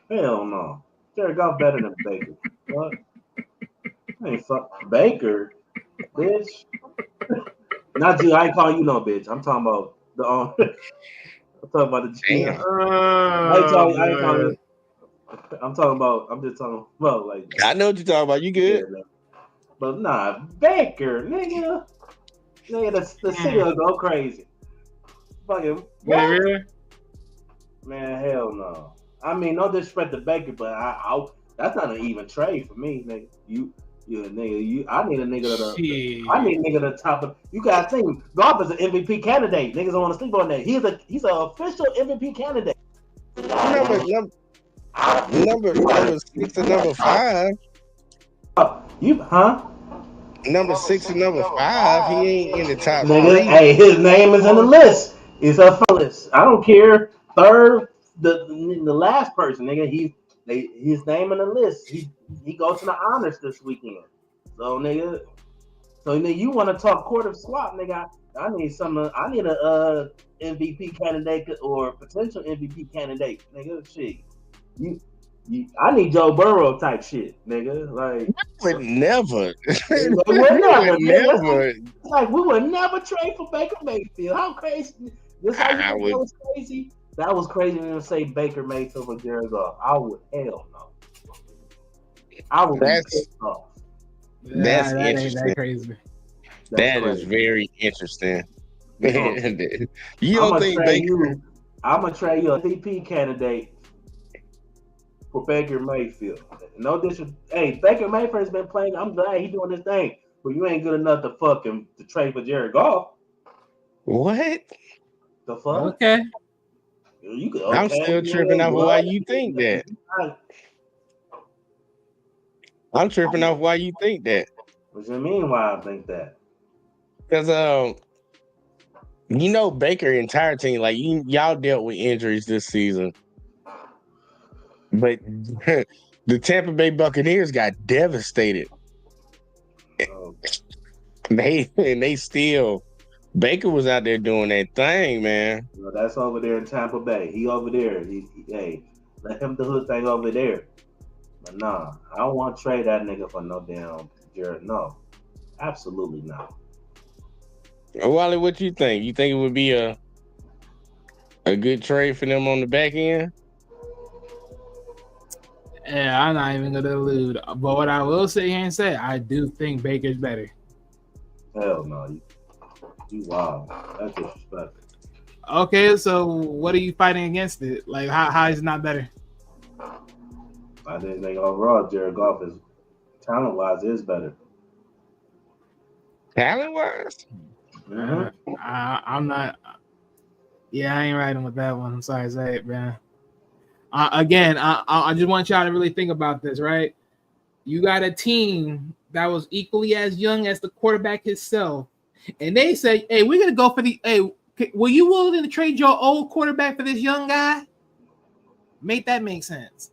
Speaker 6: Hell no. Jared Goff better than Baker. What? Hey, fuck Baker, bitch. Not you. I ain't calling you no bitch. I'm talking about the I'm talking about the GM. I ain't calling you. I'm just talking about like.
Speaker 5: I know what you're talking about. You good?
Speaker 6: Yeah, but nah, Baker, nigga, the city will go crazy. Fucking what?
Speaker 18: Really?
Speaker 6: Man, hell no. I mean, no disrespect to Baker, but I that's not an even trade for me, nigga. I need a nigga to the top of. You guys think Goff is an MVP candidate? Niggas don't want to sleep on that. He's an official MVP candidate.
Speaker 5: Number 6 and number 5. Number 6 and number 5. He ain't in the top.
Speaker 6: Nigga, hey, his name is in the list. It's a list. I don't care. Third, the last person, nigga. His name in the list. He goes to the honors this weekend. So nigga, you want to talk quarter swap, nigga? I need a MVP candidate or potential MVP candidate, nigga. Shit, I need Joe Burrow type shit, nigga. Like
Speaker 5: would never.
Speaker 6: Never. Like we would never trade for Baker Mayfield. How crazy? This how you was crazy. That was crazy to say Baker Mayfield for Jared Goff. I would hell no. I would be pissed off.
Speaker 5: That's
Speaker 18: that
Speaker 5: interesting.
Speaker 18: Ain't that crazy.
Speaker 5: That is very interesting. You don't think Baker?
Speaker 6: I'm gonna trade you a MVP candidate for Baker Mayfield. No disrespect. Hey, Baker Mayfield's been playing. I'm glad he's doing this thing, but you ain't good enough to trade for Jared Goff.
Speaker 5: What?
Speaker 6: The fuck?
Speaker 18: Okay.
Speaker 5: I'm still tripping off why you think that. I'm tripping off why you think that.
Speaker 6: What do you mean why I think that?
Speaker 5: Because Baker entire team, like y'all dealt with injuries this season. But the Tampa Bay Buccaneers got devastated. They still Baker was out there doing that thing, man.
Speaker 6: No, that's over there in Tampa Bay. He over there. Hey, let him do his thing over there. But nah, I don't want to trade that nigga for no damn Jared. No, absolutely not.
Speaker 5: Wally, what you think? You think it would be a good trade for them on the back end?
Speaker 18: Yeah, I'm not even gonna allude. But what I will say here and say, I do think Baker's better.
Speaker 6: Hell no, you wild. That's disrespectful.
Speaker 18: Okay, so what are you fighting against it? Like, how is it not better?
Speaker 6: I didn't think overall Jared Goff is talent-wise is better.
Speaker 5: Talent-wise?
Speaker 6: Mm-hmm.
Speaker 18: I'm not. Yeah, I ain't riding with that one. I'm sorry to say it, man. Again, I just want y'all to really think about this, right? You got a team that was equally as young as the quarterback himself, and they say, "Hey, we're gonna go for the. Hey, were you willing to trade your old quarterback for this young guy? Make that make sense.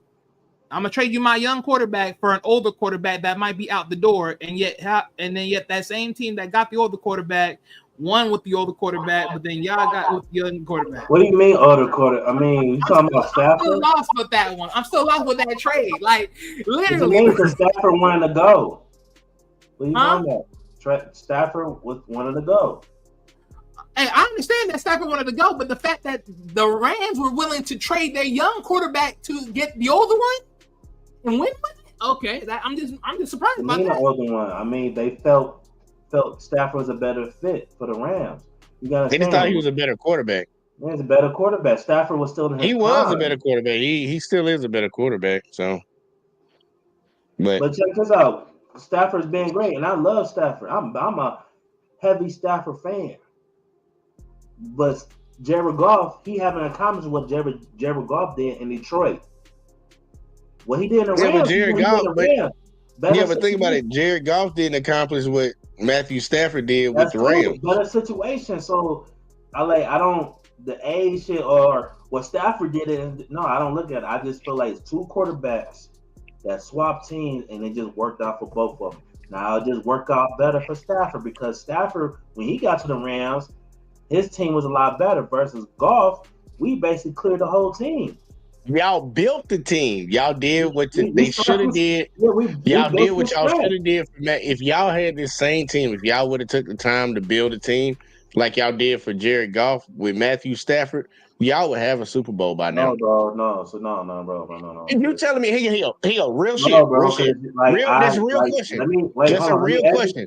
Speaker 18: I'm gonna trade you my young quarterback for an older quarterback that might be out the door, and yet that same team that got the older quarterback won with the older quarterback, but then y'all got with the young quarterback.
Speaker 6: What do you mean older quarterback? I mean, you talking about Stafford?
Speaker 18: I'm still lost with that one. I'm still lost with that trade. Like literally,
Speaker 6: it means Stafford wanted to go. What are you talking about? Stafford wanted to go.
Speaker 18: Hey, I understand that Stafford wanted to go, but the fact that the Rams were willing to trade their young quarterback to get the older one and win with it, okay, I'm just surprised about that.
Speaker 6: The older one. I mean, they felt Stafford was a better fit for the Rams. You gotta.
Speaker 5: They just thought he was a better quarterback.
Speaker 6: He was a better quarterback. Stafford was still in his
Speaker 5: was a better quarterback. He still is a better quarterback. So, but
Speaker 6: check this out. Stafford's been great, and I love Stafford. I'm a heavy Stafford fan. But Jared Goff, he haven't accomplished what Jared Goff did in Detroit. What he did in the Rams.
Speaker 5: But think about it. Jared Goff didn't accomplish what Matthew Stafford did with the Rams.
Speaker 6: Better situation. So the age shit or what Stafford did. No, I don't look at it. I just feel like it's two quarterbacks that swap teams and it just worked out for both of them. Now it just worked out better for Stafford because Stafford, when he got to the Rams, his team was a lot better versus Goff. We basically cleared the whole team.
Speaker 5: Y'all built the team. Y'all did what they should have did.
Speaker 6: We
Speaker 5: Y'all did
Speaker 6: built
Speaker 5: what
Speaker 6: the
Speaker 5: y'all
Speaker 6: track.
Speaker 5: should have did. If y'all had this same team, if y'all would have took the time to build a team like y'all did for Jared Goff with Matthew Stafford, y'all would have a Super Bowl by now.
Speaker 6: No, bro, no. So no, bro, no.
Speaker 5: You telling me here, real shit,
Speaker 6: No, bro,
Speaker 5: real shit,
Speaker 6: 'cause, like,
Speaker 5: this real question.
Speaker 6: let me wait.
Speaker 5: Just
Speaker 6: Hold
Speaker 5: a
Speaker 6: on.
Speaker 5: real question.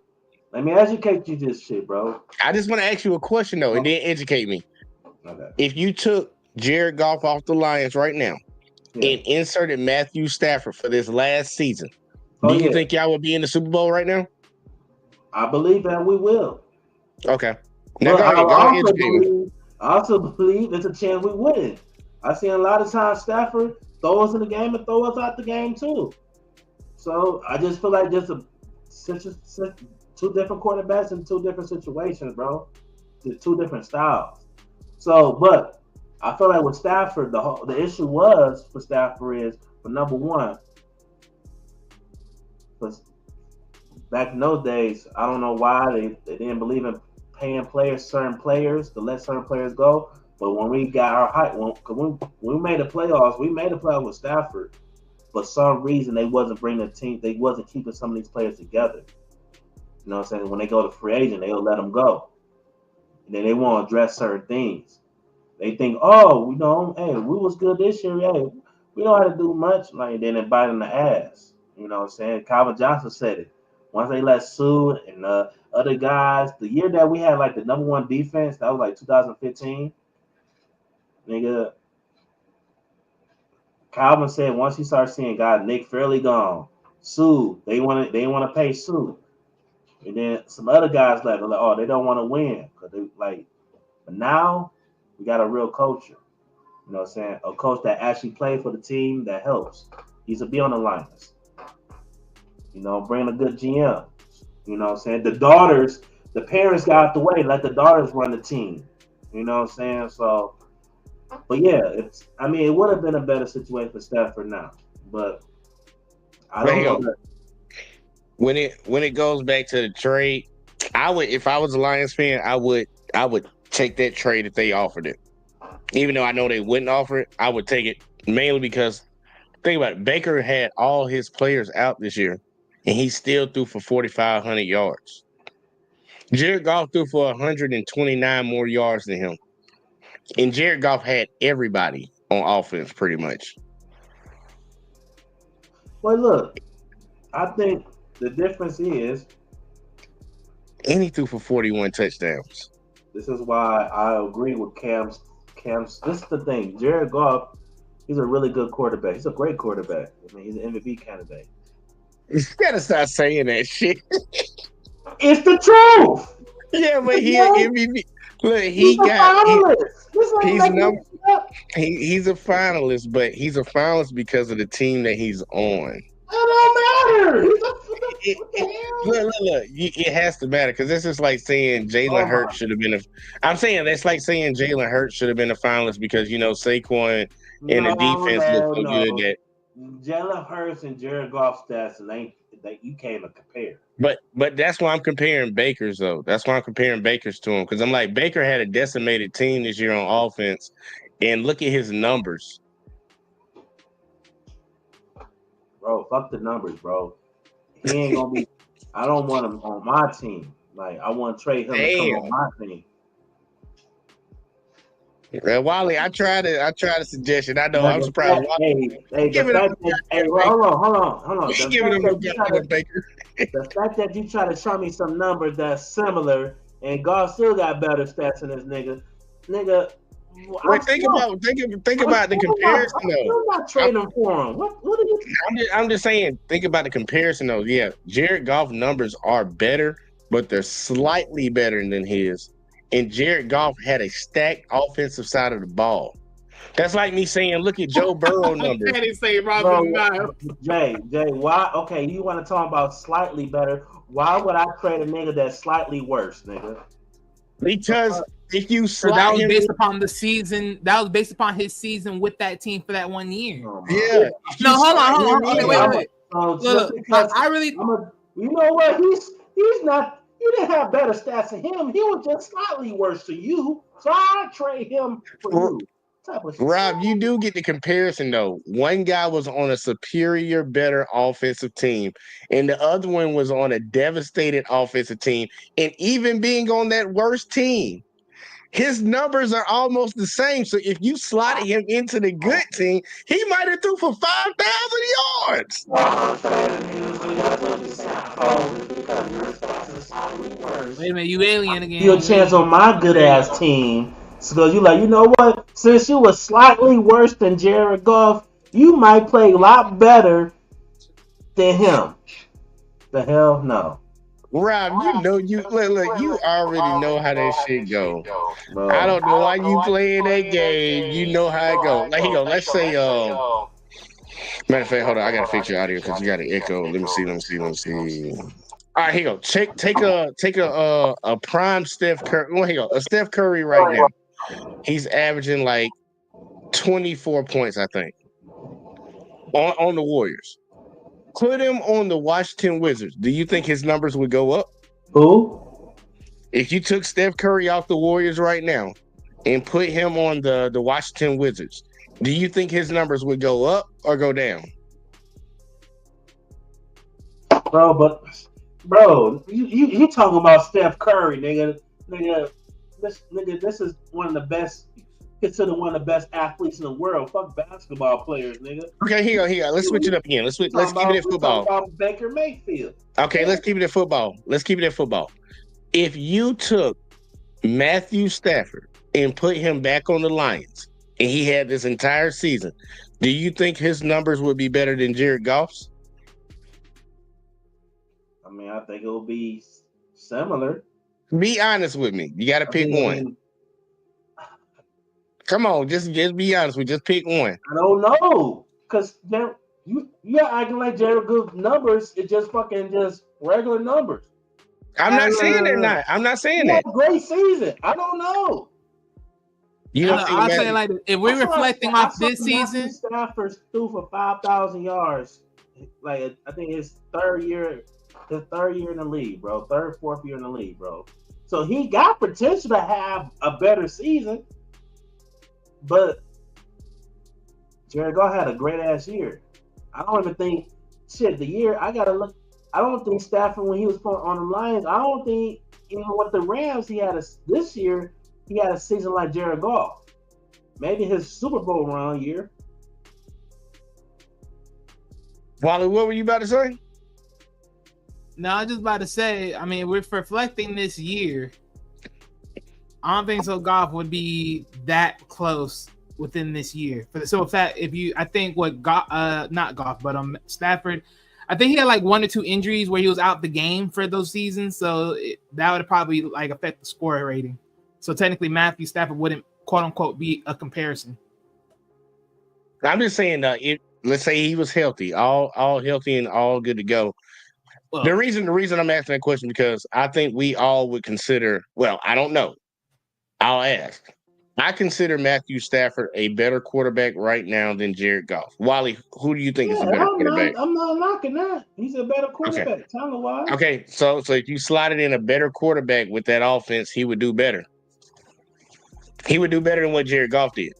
Speaker 6: Let me educate you this shit, bro.
Speaker 5: I just want to ask you a question though, and then educate me.
Speaker 6: Okay.
Speaker 5: If you took Jared Goff off the Lions right now and inserted Matthew Stafford for this last season, do you think y'all would be in the Super Bowl right now?
Speaker 6: I believe that we will.
Speaker 5: Okay. Now
Speaker 6: But
Speaker 5: go ahead, educate me.
Speaker 6: I also believe there's a chance we wouldn't. I see a lot of times Stafford throw us in the game and throw us out the game too. So I just feel like just two different quarterbacks in two different situations, bro. Two different styles. So, but I feel like with Stafford, the issue was for Stafford is, for number one, back in those days, I don't know why they didn't believe in paying certain players to let certain players go. But when we got our height, when we made the playoffs, with Stafford. For some reason, they wasn't bringing the team. They wasn't keeping some of these players together. You know what I'm saying? When they go to free agent, they'll let them go. And then they won't address certain things. They think, oh, hey, we was good this year. Hey, we don't have to do much. Like, then they bite in the ass. You know what I'm saying? Calvin Johnson said it. Once they let Sue and other guys, the year that we had like the number one defense, that was like 2015. Nigga, Calvin said once he started seeing guys, Nick Fairley gone, Sue, they want to pay Sue, and then some other guys left. Like, oh, they don't want to win because they like. But now we got a real culture. You know what I'm saying? A coach that actually played for the team that helps. He's a be on the liners. You know, bring a good GM. You know what I'm saying? The parents got out the way, let the daughters run the team. You know what I'm saying? So, but yeah, it would have been a better situation for Stafford now. But I don't know.
Speaker 5: When it goes back to the trade, I would, if I was a Lions fan, I would take that trade if they offered it. Even though I know they wouldn't offer it, I would take it mainly because think about it. Baker had all his players out this year, and he still threw for 4,500 yards. Jared Goff threw for 129 more yards than him. And Jared Goff had everybody on offense pretty much.
Speaker 6: Well, look, I think the difference is,
Speaker 5: and he threw for 41 touchdowns.
Speaker 6: This is why I agree with Cam's. This is the thing. Jared Goff, he's a really good quarterback. He's a great quarterback. I mean, he's an MVP candidate.
Speaker 5: You gotta stop saying that shit.
Speaker 6: It's the truth.
Speaker 5: Yeah, but he's an MVP. Look, he's a finalist, but he's a finalist because of the team that he's on.
Speaker 6: It don't matter.
Speaker 5: Look, it has to matter because this is like saying Jalen Hurts should have been I'm saying that's like saying Jalen Hurts should have been a finalist because Saquon and the defense look so good that
Speaker 6: Jalen Hurts and Jared Goff stats you can't even compare.
Speaker 5: But that's why I'm comparing Baker's though. That's why I'm comparing Baker's to him because I'm like Baker had a decimated team this year on offense, and look at his numbers.
Speaker 6: Bro, fuck the numbers, bro. He ain't gonna be. I don't want him on my team. Like I want to trade him to come on my team.
Speaker 5: Wally, I tried a suggestion. I know I'm surprised.
Speaker 6: Hold on. The fact that you try to show me some numbers that's similar and God still got better stats than this nigga.
Speaker 5: Well, think about the comparison though.
Speaker 6: I'm not trading for him. What are you?
Speaker 5: I'm just saying. Think about the comparison though. Yeah, Jared Goff numbers are better, but they're slightly better than his. And Jared Goff had a stacked offensive side of the ball. That's like me saying, look at Joe Burrow numbers.
Speaker 6: Jay, why? Okay, you want to talk about slightly better? Why would I trade a nigga that's slightly worse, nigga?
Speaker 5: Because if you
Speaker 18: that was based upon the season. That was based upon his season with that team for that 1 year.
Speaker 5: Yeah.
Speaker 18: No, hold on. Okay, wait. Look, I really.
Speaker 6: You know what? He's not. You didn't have better stats than him. He was just slightly worse to you. So I trade him for you. type of
Speaker 5: Rob, you do get the comparison though. One guy was on a superior, better offensive team, and the other one was on a devastated offensive team. And even being on that worst team, his numbers are almost the same. So if you slotted him into the good team, he might have threw for 5,000 yards.
Speaker 18: Wait a minute, you alien again.
Speaker 6: Your chance on my good ass team. So you like, you know what? Since you were slightly worse than Jared Goff, you might play a lot better than him. The hell no.
Speaker 5: Rob, you know you look, you already know how that shit go. I don't know why you playing that game. You know how it go. Like, let's say matter of fact, hold on, I gotta fix your audio because you got an echo. Let me see. All right, here you go. Take a prime Steph Curry. Well, here you go. A Steph Curry right now. He's averaging like 24 points, I think, on the Warriors. Put him on the Washington Wizards. Do you think his numbers would go up?
Speaker 6: Who?
Speaker 5: If you took Steph Curry off the Warriors right now and put him on the Washington Wizards, do you think his numbers would go up or go down?
Speaker 6: Bro, you talking about Steph Curry, nigga. This is one of the best, considered one of the best athletes in the world. Fuck basketball players, nigga.
Speaker 5: Okay, here you go. Let's switch it up again. Let's keep it at football.
Speaker 6: About Baker Mayfield.
Speaker 5: Okay, let's keep it at football. If you took Matthew Stafford and put him back on the Lions, and he had this entire season, do you think his numbers would be better than Jared Goff's?
Speaker 6: I mean, I think it will be similar.
Speaker 5: Be honest with me. You got to pick one. Come on, just be honest with me. Just pick one.
Speaker 6: I don't know, because you're acting like Jared Goff's numbers is just regular numbers.
Speaker 5: I'm not saying they're not. I'm not saying that.
Speaker 6: Great season. I don't know.
Speaker 18: I'll say like this. If we're reflecting off this season,
Speaker 6: Stafford threw for 5,000 yards. Like, I think his third year in the league, bro. Fourth year in the league, bro. So he got potential to have a better season, but Jared Goff had a great ass year. I don't even think the year. I gotta look. I don't think Stafford, when he was on the Lions, I don't think even with the Rams this year he had a season like Jared Goff. Maybe his Super Bowl run year.
Speaker 5: Wally, what were you about to say?
Speaker 18: No, I was just about to say, I mean, we're reflecting this year. I don't think so Goff would be that close within this year. For the simple fact, Stafford, I think he had like 1 or 2 injuries where he was out the game for those seasons. So that would probably like affect the score rating. So technically Matthew Stafford wouldn't quote unquote be a comparison.
Speaker 5: I'm just saying let's say he was healthy, all healthy and all good to go. Well, the reason I'm asking that question because I think we all would consider. Well, I don't know. I'll ask. I consider Matthew Stafford a better quarterback right now than Jared Goff. Wally, who do you think is a better quarterback?
Speaker 6: I'm not knocking that. He's a better quarterback. Talent-wise.
Speaker 5: Okay, so if you slotted in a better quarterback with that offense, he would do better. He would do better than what Jared Goff did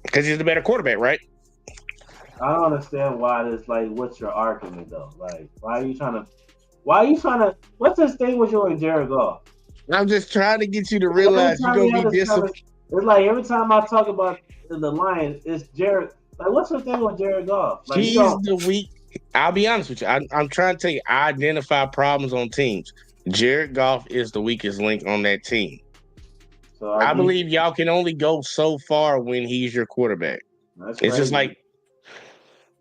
Speaker 5: because he's the better quarterback, right?
Speaker 6: I don't understand why this. Like, what's your argument though? Like, why are you trying to? What's this thing with you and Jared Goff?
Speaker 5: I'm just trying to get you to realize you're gonna be disappointed.
Speaker 6: It's like every time I talk about the Lions, it's Jared. Like, what's the thing with Jared Goff? Like,
Speaker 5: he's the weak. I'll be honest with you. I'm trying to tell you, I identify problems on teams. Jared Goff is the weakest link on that team. So I believe y'all can only go so far when he's your quarterback. It's just like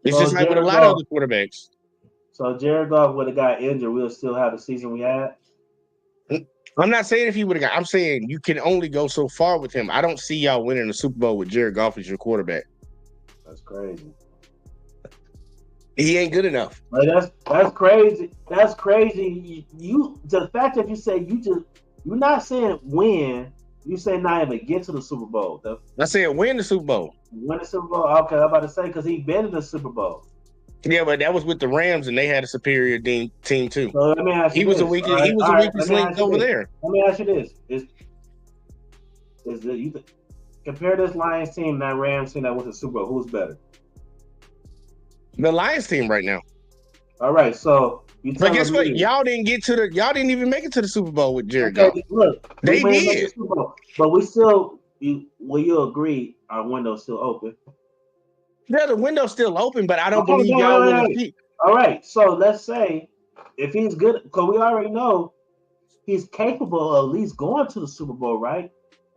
Speaker 5: with a lot of other quarterbacks.
Speaker 6: So Jared Goff would have got injured, we'll still have the season we had?
Speaker 5: I'm not saying if he would have got. I'm saying you can only go so far with him. I don't see y'all winning the Super Bowl with Jared Goff as your quarterback.
Speaker 6: That's crazy.
Speaker 5: He ain't good enough.
Speaker 6: Like, that's crazy. That's crazy. The fact that you say you're not saying win. You say not even get to the Super Bowl.
Speaker 5: I said win the Super Bowl.
Speaker 6: Win the Super Bowl. Okay, I'm about to say because he been in the Super Bowl.
Speaker 5: Yeah, but that was with the Rams, and they had a superior team too.
Speaker 6: So let me ask you
Speaker 5: he was the weakest link over there.
Speaker 6: Let me ask you this: Compare this Lions team, that Rams team that went to the Super Bowl. Who's better?
Speaker 5: The Lions team right now.
Speaker 6: All right, so you
Speaker 5: But
Speaker 6: telling
Speaker 5: guess what?
Speaker 6: me?
Speaker 5: Y'all didn't even make it to the Super Bowl with Jared
Speaker 6: Okay,
Speaker 5: Goff.
Speaker 6: look,
Speaker 5: They
Speaker 6: we made it to the
Speaker 5: did.
Speaker 6: Super Bowl, but we still. Will you agree our window's still open?
Speaker 5: Yeah, the window's still open, but I don't
Speaker 6: Okay,
Speaker 5: believe
Speaker 6: no,
Speaker 5: y'all
Speaker 6: no,
Speaker 5: will
Speaker 6: no.
Speaker 5: see.
Speaker 6: All right, so let's say if he's good, because we already know he's capable of at least going to the Super Bowl, right?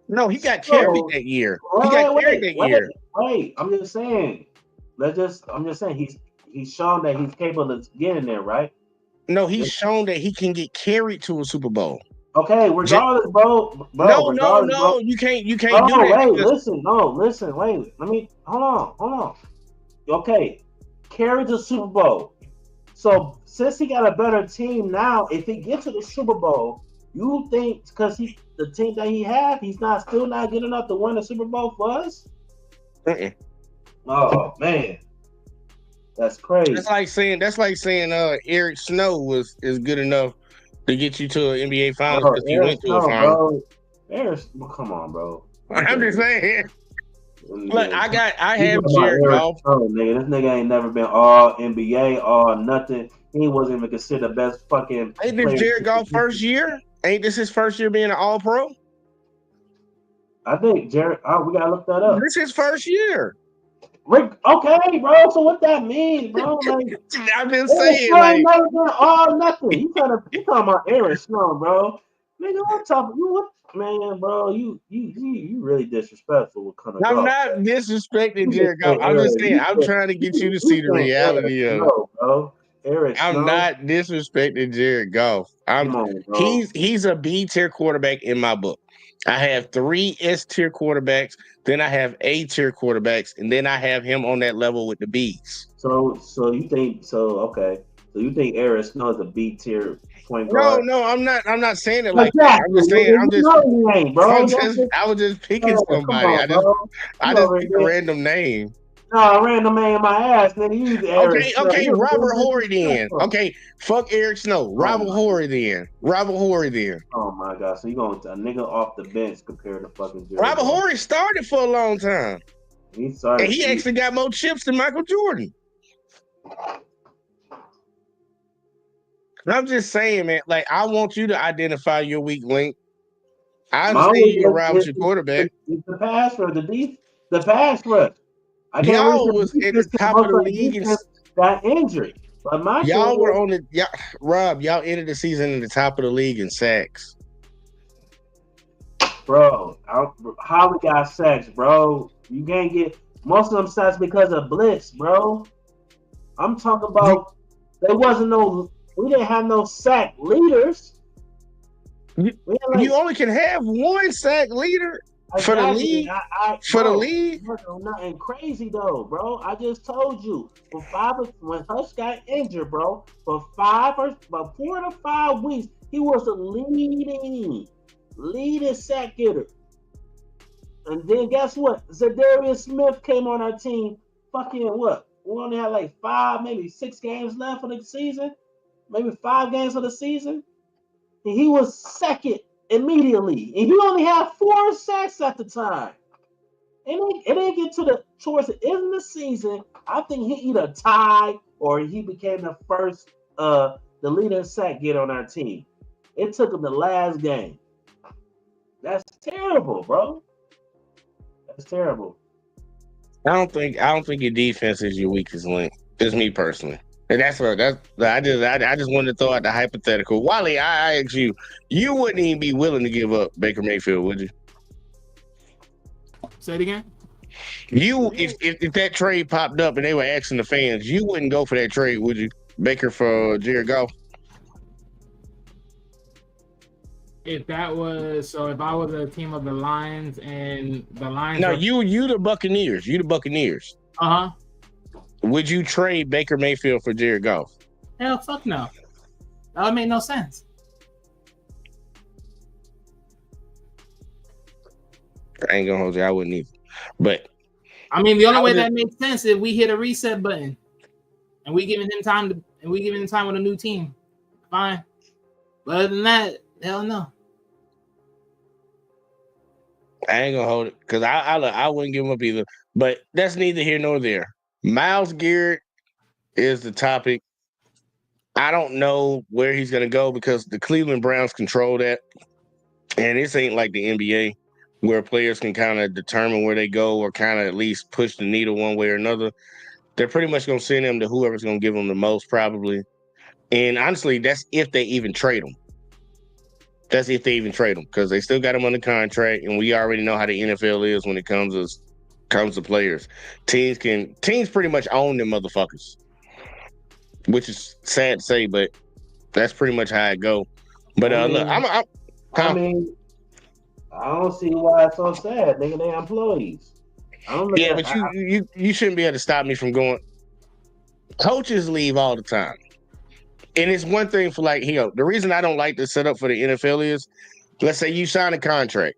Speaker 5: No, he got carried
Speaker 6: So,
Speaker 5: that year. He got carried that year.
Speaker 6: wait. I'm just saying. I'm just saying he's shown that he's capable of getting there, right?
Speaker 5: No, he's shown that he can get carried to a Super Bowl.
Speaker 6: Okay, regardless, bro.
Speaker 5: No,
Speaker 6: regardless, bro.
Speaker 5: you can't do
Speaker 6: Oh,
Speaker 5: that.
Speaker 6: wait,
Speaker 5: because-
Speaker 6: listen, wait. Let me hold on. Okay, carry to Super Bowl. So since he got a better team now, if he gets to the Super Bowl, you think because the team that he has, he's still not good enough to win the Super Bowl for us? Oh man, that's crazy.
Speaker 5: That's like saying Eric Snow is good enough to get you to an NBA Finals because he went to a final.
Speaker 6: Come on, bro.
Speaker 5: I'm just saying. Look, I have Jared Goff.
Speaker 6: Nigga, this nigga ain't never been all NBA, all nothing. He wasn't even considered the best fucking.
Speaker 5: Ain't this Jared Goff first year? Ain't this his first year being an All Pro?
Speaker 6: I think Jared. We gotta look that up.
Speaker 5: This is his first year.
Speaker 6: Okay, bro. So what that means, bro? Like,
Speaker 5: I've been saying,
Speaker 6: like, never been all nothing. You talking about Aaron Snow, bro? Nigga, what talking? What man, bro? You really disrespectful with coming.
Speaker 5: I'm not disrespecting Jared Goff. I'm just saying I'm trying to get you to see the reality of it.
Speaker 6: Bro. Eric
Speaker 5: I'm
Speaker 6: Snow.
Speaker 5: not disrespecting Jared Goff. He's a B tier quarterback in my book. I have 3 S tier quarterbacks, then I have A tier quarterbacks, and then I have him on that level with the B's.
Speaker 6: So you think okay? So you think Eric Snow is a B tier point guard?
Speaker 5: No, I'm not saying it like that. I'm just saying I was just picking somebody. I just picked a random name.
Speaker 6: No, random man in my ass, nigga. You Eric Snow.
Speaker 5: Okay, Robert Horry then. Okay, fuck Eric Snow. Robert Horry then.
Speaker 6: Oh my god, so you going a nigga off the bench compared to fucking Jared
Speaker 5: Robert
Speaker 6: Goff.
Speaker 5: Horry started for a long time.
Speaker 6: He started.
Speaker 5: And he actually got more chips than Michael Jordan. And I'm just saying, man, like, I want you to identify your weak link. I understand you around with your quarterback.
Speaker 6: The pass rush, the pass rush.
Speaker 5: Y'all was at the top of the league and
Speaker 6: got injured. But
Speaker 5: y'all were on the Rob, y'all ended the season in the top of the league in sacks.
Speaker 6: Bro, how we got sacks, bro? You can't get most of them sacks because of blitz, bro. I'm talking about we didn't have no sack leaders.
Speaker 5: You only can have one sack leader for the league. For the league,
Speaker 6: nothing crazy though, bro. I just told you when Hush got injured, bro, for 4 to 5 weeks, he was the leading sack getter. And then guess what? Zadarius Smith came on our team. Fucking what? We only had like 5, maybe 6 games left of the season. Maybe 5 games of the season. And he was second immediately. And he only had 4 sacks at the time. And it didn't get towards the end of the season. I think he either tied or he became the first the leading sack getter on our team. It took him the last game. That's terrible, bro. That's terrible.
Speaker 5: I don't think your defense is your weakest link. Just me personally. And I just wanted to throw out the hypothetical. Wally, I ask you, you wouldn't even be willing to give up Baker Mayfield, would you?
Speaker 18: Say it again.
Speaker 5: If that trade popped up and they were asking the fans, you wouldn't go for that trade, would you? Baker for Jared Goff?
Speaker 18: If I was a team of the Lions and the Lions.
Speaker 5: No, you the Buccaneers. You the Buccaneers.
Speaker 18: Uh-huh.
Speaker 5: Would you trade Baker Mayfield for Jared Goff?
Speaker 18: Hell, fuck no. That would make no sense.
Speaker 5: I ain't gonna hold you. I wouldn't either. But
Speaker 18: I mean, the only way that makes sense is if we hit a reset button and we giving him time with a new team. Fine. But other than that, hell no.
Speaker 5: I ain't gonna hold it because I wouldn't give him up either. But that's neither here nor there. Myles Garrett is the topic. I don't know where he's gonna go because the Cleveland Browns control that, and this ain't like the NBA where players can kind of determine where they go or kind of at least push the needle one way or another. They're pretty much gonna send him to whoever's gonna give him the most, probably. And honestly, that's if they even trade him. That's if they even trade him because they still got him under contract, and we already know how the NFL is when it comes to players. Teams pretty much own them motherfuckers, which is sad to say, but that's pretty much how it go. But look,
Speaker 6: I don't see why it's so sad, nigga. They employees.
Speaker 5: Yeah, but you shouldn't be able to stop me from going. Coaches leave all the time. And it's one thing for the reason I don't like the setup for the NFL is, let's say you sign a contract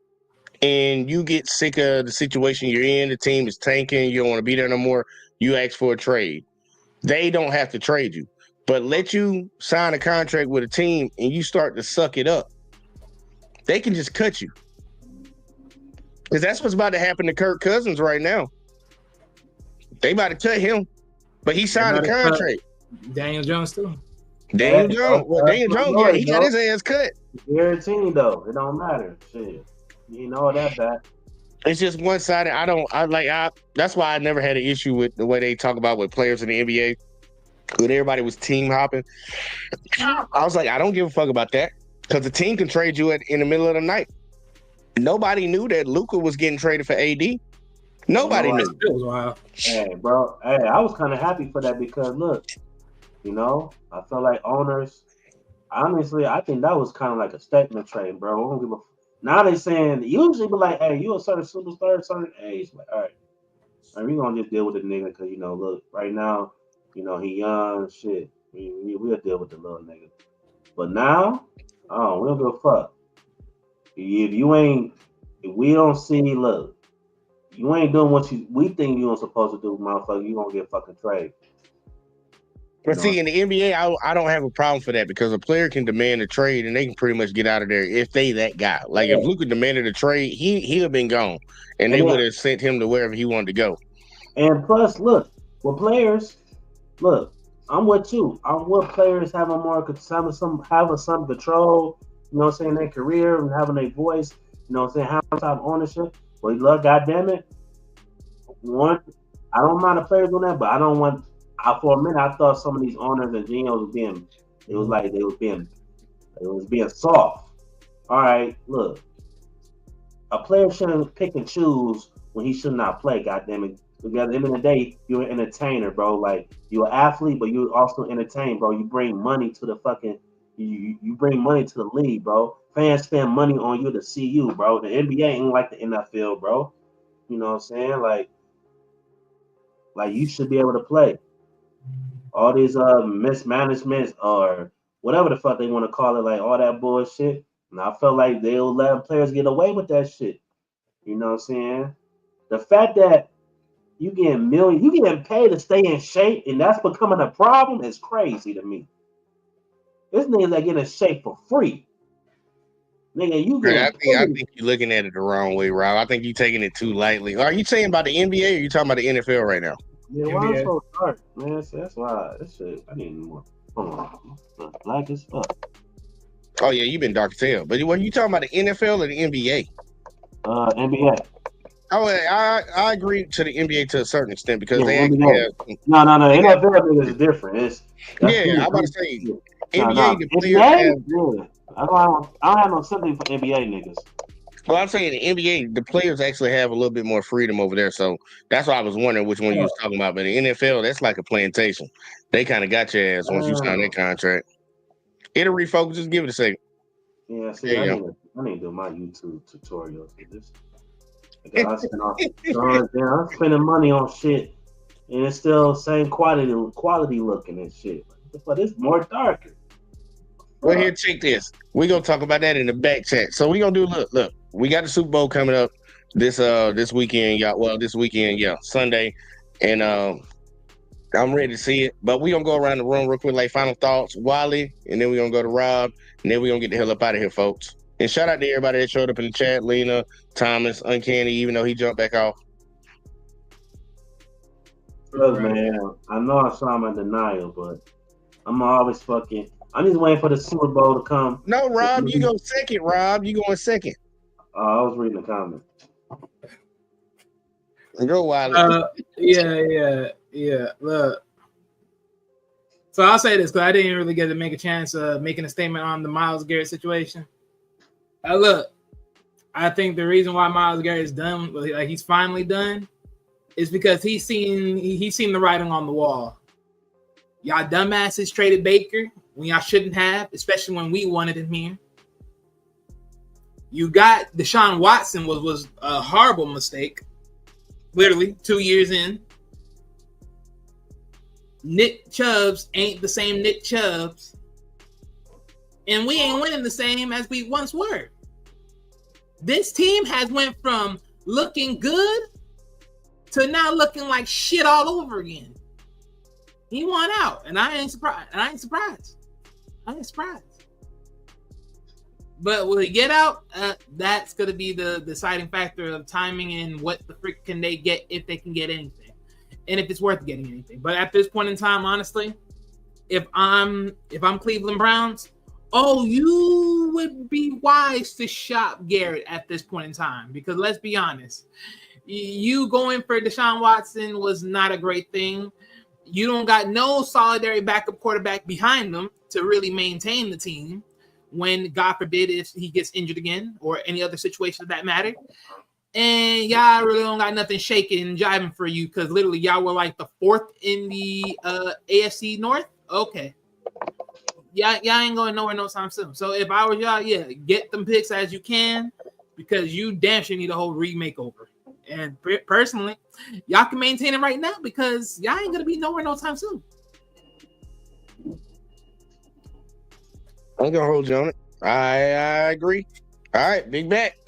Speaker 5: and you get sick of the situation you're in, the team is tanking, you don't want to be there no more, you ask for a trade. They don't have to trade you, but let you sign a contract with a team and you start to suck it up, they can just cut you. Because that's what's about to happen to Kirk Cousins right now. They about to cut him, but he signed a contract.
Speaker 18: Daniel Jones too.
Speaker 5: Daniel Jones. Well, Daniel Jones, yeah, he got his ass cut.
Speaker 6: Guaranteed though, it don't matter. Shit, you know that bad.
Speaker 5: It's just one sided. That's why I never had an issue with the way they talk about with players in the NBA. When everybody was team hopping, I was like, I don't give a fuck about that because the team can trade you in the middle of the night. Nobody knew that Luka was getting traded for AD. Nobody knew.
Speaker 18: It was wild.
Speaker 6: Hey, bro. Hey, I was kind of happy for that because look, I felt like owners. Honestly, I think that was kind of like a statement trade, bro. I don't give a. Now they saying usually be like, hey, you a certain superstar, certain age. Like, all right, we gonna just deal with the nigga because look, right now, he young, shit. We'll deal with the little nigga. But now, we don't give a fuck. If we don't see, look, you ain't doing what we think you are supposed to do, motherfucker, you gonna get fucking traded.
Speaker 5: But see, in the NBA, I don't have a problem for that because a player can demand a trade and they can pretty much get out of there if they that guy. Like if Luka demanded a trade, he'd have been gone, and they would have sent him to wherever he wanted to go.
Speaker 6: And plus, look, with players, look, I'm with you. I'm with players having some control. You know what I'm saying, their career and having their voice. You know what I'm saying, having some ownership. But look, goddamn it, I don't mind the players doing that, but I don't want. For a minute, I thought some of these owners and GMs was being soft. All right, look, a player shouldn't pick and choose when he should not play. Goddamn it! Because at the end of the day, you're an entertainer, bro. Like you're an athlete, but you also entertain, bro. You bring money to the fucking. You bring money to the league, bro. Fans spend money on you to see you, bro. The NBA ain't like the NFL, bro. You know what I'm saying? Like you should be able to play. All these mismanagements or whatever the fuck they want to call it, like all that bullshit. And I felt like they'll let players get away with that shit. You know what I'm saying? The fact that you getting paid to stay in shape, and that's becoming a problem is crazy to me. This niggas that get in shape for free. Nigga,
Speaker 5: I think you're looking at it the wrong way, Rob. I think you're taking it too lightly. Are you saying about the NBA or are you talking about the NFL right now?
Speaker 6: Yeah, why I'm so dark, man? That's why this shit. I need more. Hold on, black as fuck.
Speaker 5: Oh yeah, you've been dark as hell. But what are you talking about, the NFL or the NBA?
Speaker 6: NBA.
Speaker 5: Oh, I agree to the NBA to a certain extent because they
Speaker 6: actually
Speaker 5: have.
Speaker 6: No. NFL is different.
Speaker 5: I'm about to say NBA. The players
Speaker 6: have. I don't have no sympathy for NBA niggas.
Speaker 5: Well, I'm saying the NBA, the players actually have a little bit more freedom over there. So that's why I was wondering which one you was talking about. But the NFL, that's like a plantation. They kind of got your ass once you sign that contract. It'll refocus. Just give it a second.
Speaker 6: Yeah, see, I need to do my YouTube tutorials for this. I'm spending money on shit, and it's still same quality looking and shit. But it's more darker.
Speaker 5: Well, here, check this. We're gonna talk about that in the back chat. So we're gonna do look. We got the Super Bowl coming up this weekend, y'all. Well, this weekend, Sunday. And I'm ready to see it. But we're gonna go around the room real quick, like final thoughts, Wally, and then we're gonna go to Rob, and then we're gonna get the hell up out of here, folks. And shout out to everybody that showed up in the chat. Lena, Thomas, Uncanny, even though he jumped back off.
Speaker 6: Look, man, I know I saw him in denial, but I'm always fucking. I'm just waiting for the Super Bowl to come.
Speaker 5: No, Rob, you go second. Rob, you going second.
Speaker 6: I was reading the comment.
Speaker 5: Go Wiley.
Speaker 18: Yeah. Look. So I'll say this because I didn't really get to make a chance of making a statement on the Myles Garrett situation. Look, I think the reason why Myles Garrett is done, like he's finally done, is because he's seen the writing on the wall. Y'all dumbasses traded Baker when y'all shouldn't have, especially when we wanted him here. You got Deshaun Watson was a horrible mistake. Literally 2 years in. Nick Chubbs ain't the same Nick Chubbs. And we ain't winning the same as we once were. This team has went from looking good to now looking like shit all over again. He won out, and I ain't surprised. But will he get out? That's going to be the deciding factor of timing and what the frick can they get, if they can get anything, and if it's worth getting anything. But at this point in time, honestly, if I'm Cleveland Browns, you would be wise to shop Garrett at this point in time, because let's be honest, you going for Deshaun Watson was not a great thing. You don't got no solidary backup quarterback behind them to really maintain the team when, God forbid, if he gets injured again or any other situation of that matter. And y'all really don't got nothing shaking and jiving for you, because literally y'all were like the 4th in the AFC North. Okay. Y'all ain't going nowhere no time soon. So if I was y'all, get them picks as you can, because you damn sure need a whole remake over. And personally, y'all can maintain it right now, because y'all ain't going to be nowhere no time soon.
Speaker 5: I'm going to hold you on it. I agree. All right, Big Back.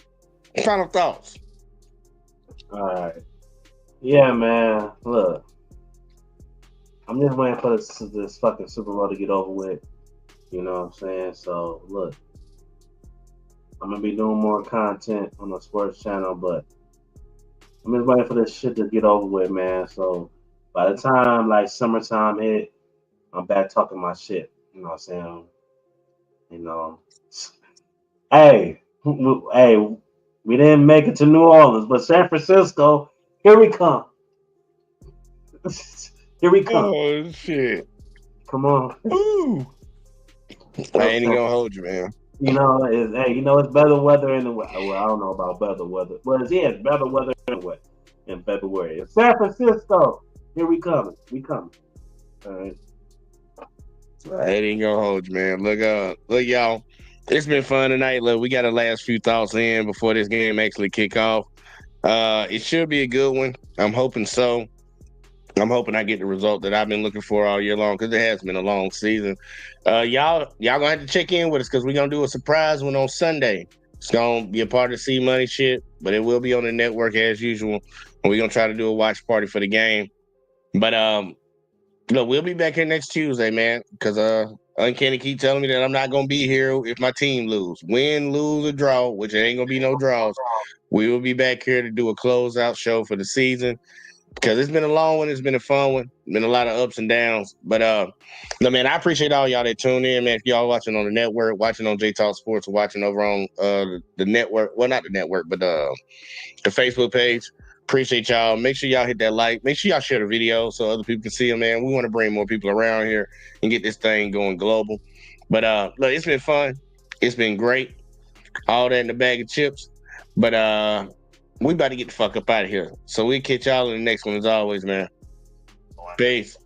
Speaker 5: Final thoughts.
Speaker 6: All right. Yeah, man. Look, I'm just waiting for this fucking Super Bowl to get over with. You know what I'm saying? So, look, I'm going to be doing more content on the sports channel, but I'm just waiting for this shit to get over with, man. So, by the time, like, summertime hit, I'm back talking my shit. You know what I'm saying? You know. Hey, we didn't make it to New Orleans, but San Francisco, here we come. Here we come.
Speaker 5: Oh, shit.
Speaker 6: Come on.
Speaker 5: Ooh. I ain't even gonna hold you, man.
Speaker 6: You know, it's better weather in the well, I don't know about better weather. Well, it's better weather in February. San Francisco, here we coming. We coming. All right.
Speaker 5: I ain't gonna hold you, man. Look, y'all. It's been fun tonight. Look, we got the last few thoughts in before this game actually kick off. It should be a good one. I'm hoping so. I'm hoping I get the result that I've been looking for all year long, because it has been a long season. Y'all gonna have to check in with us, because we're gonna do a surprise one on Sunday. It's gonna be a part of the C Money shit, but it will be on the network as usual. And we're gonna try to do a watch party for the game. But look, we'll be back here next Tuesday, man, because Uncanny keep telling me that I'm not gonna be here if my team lose. Win, lose, or draw, which it ain't gonna be no draws. We will be back here to do a closeout show for the season, because it's been a long one. It's been a fun one. Been a lot of ups and downs. But no, man, I appreciate all y'all that tune in, man. If y'all watching on the network, watching on J Talk Sports, or watching over on the network, well, not the network, but the Facebook page. Appreciate y'all. Make sure y'all hit that like. Make sure y'all share the video so other people can see them, man. We want to bring more people around here and get this thing going global. But look, it's been fun. It's been great. All that in the bag of chips. But we about to get the fuck up out of here. So we'll catch y'all in the next one as always, man. Peace.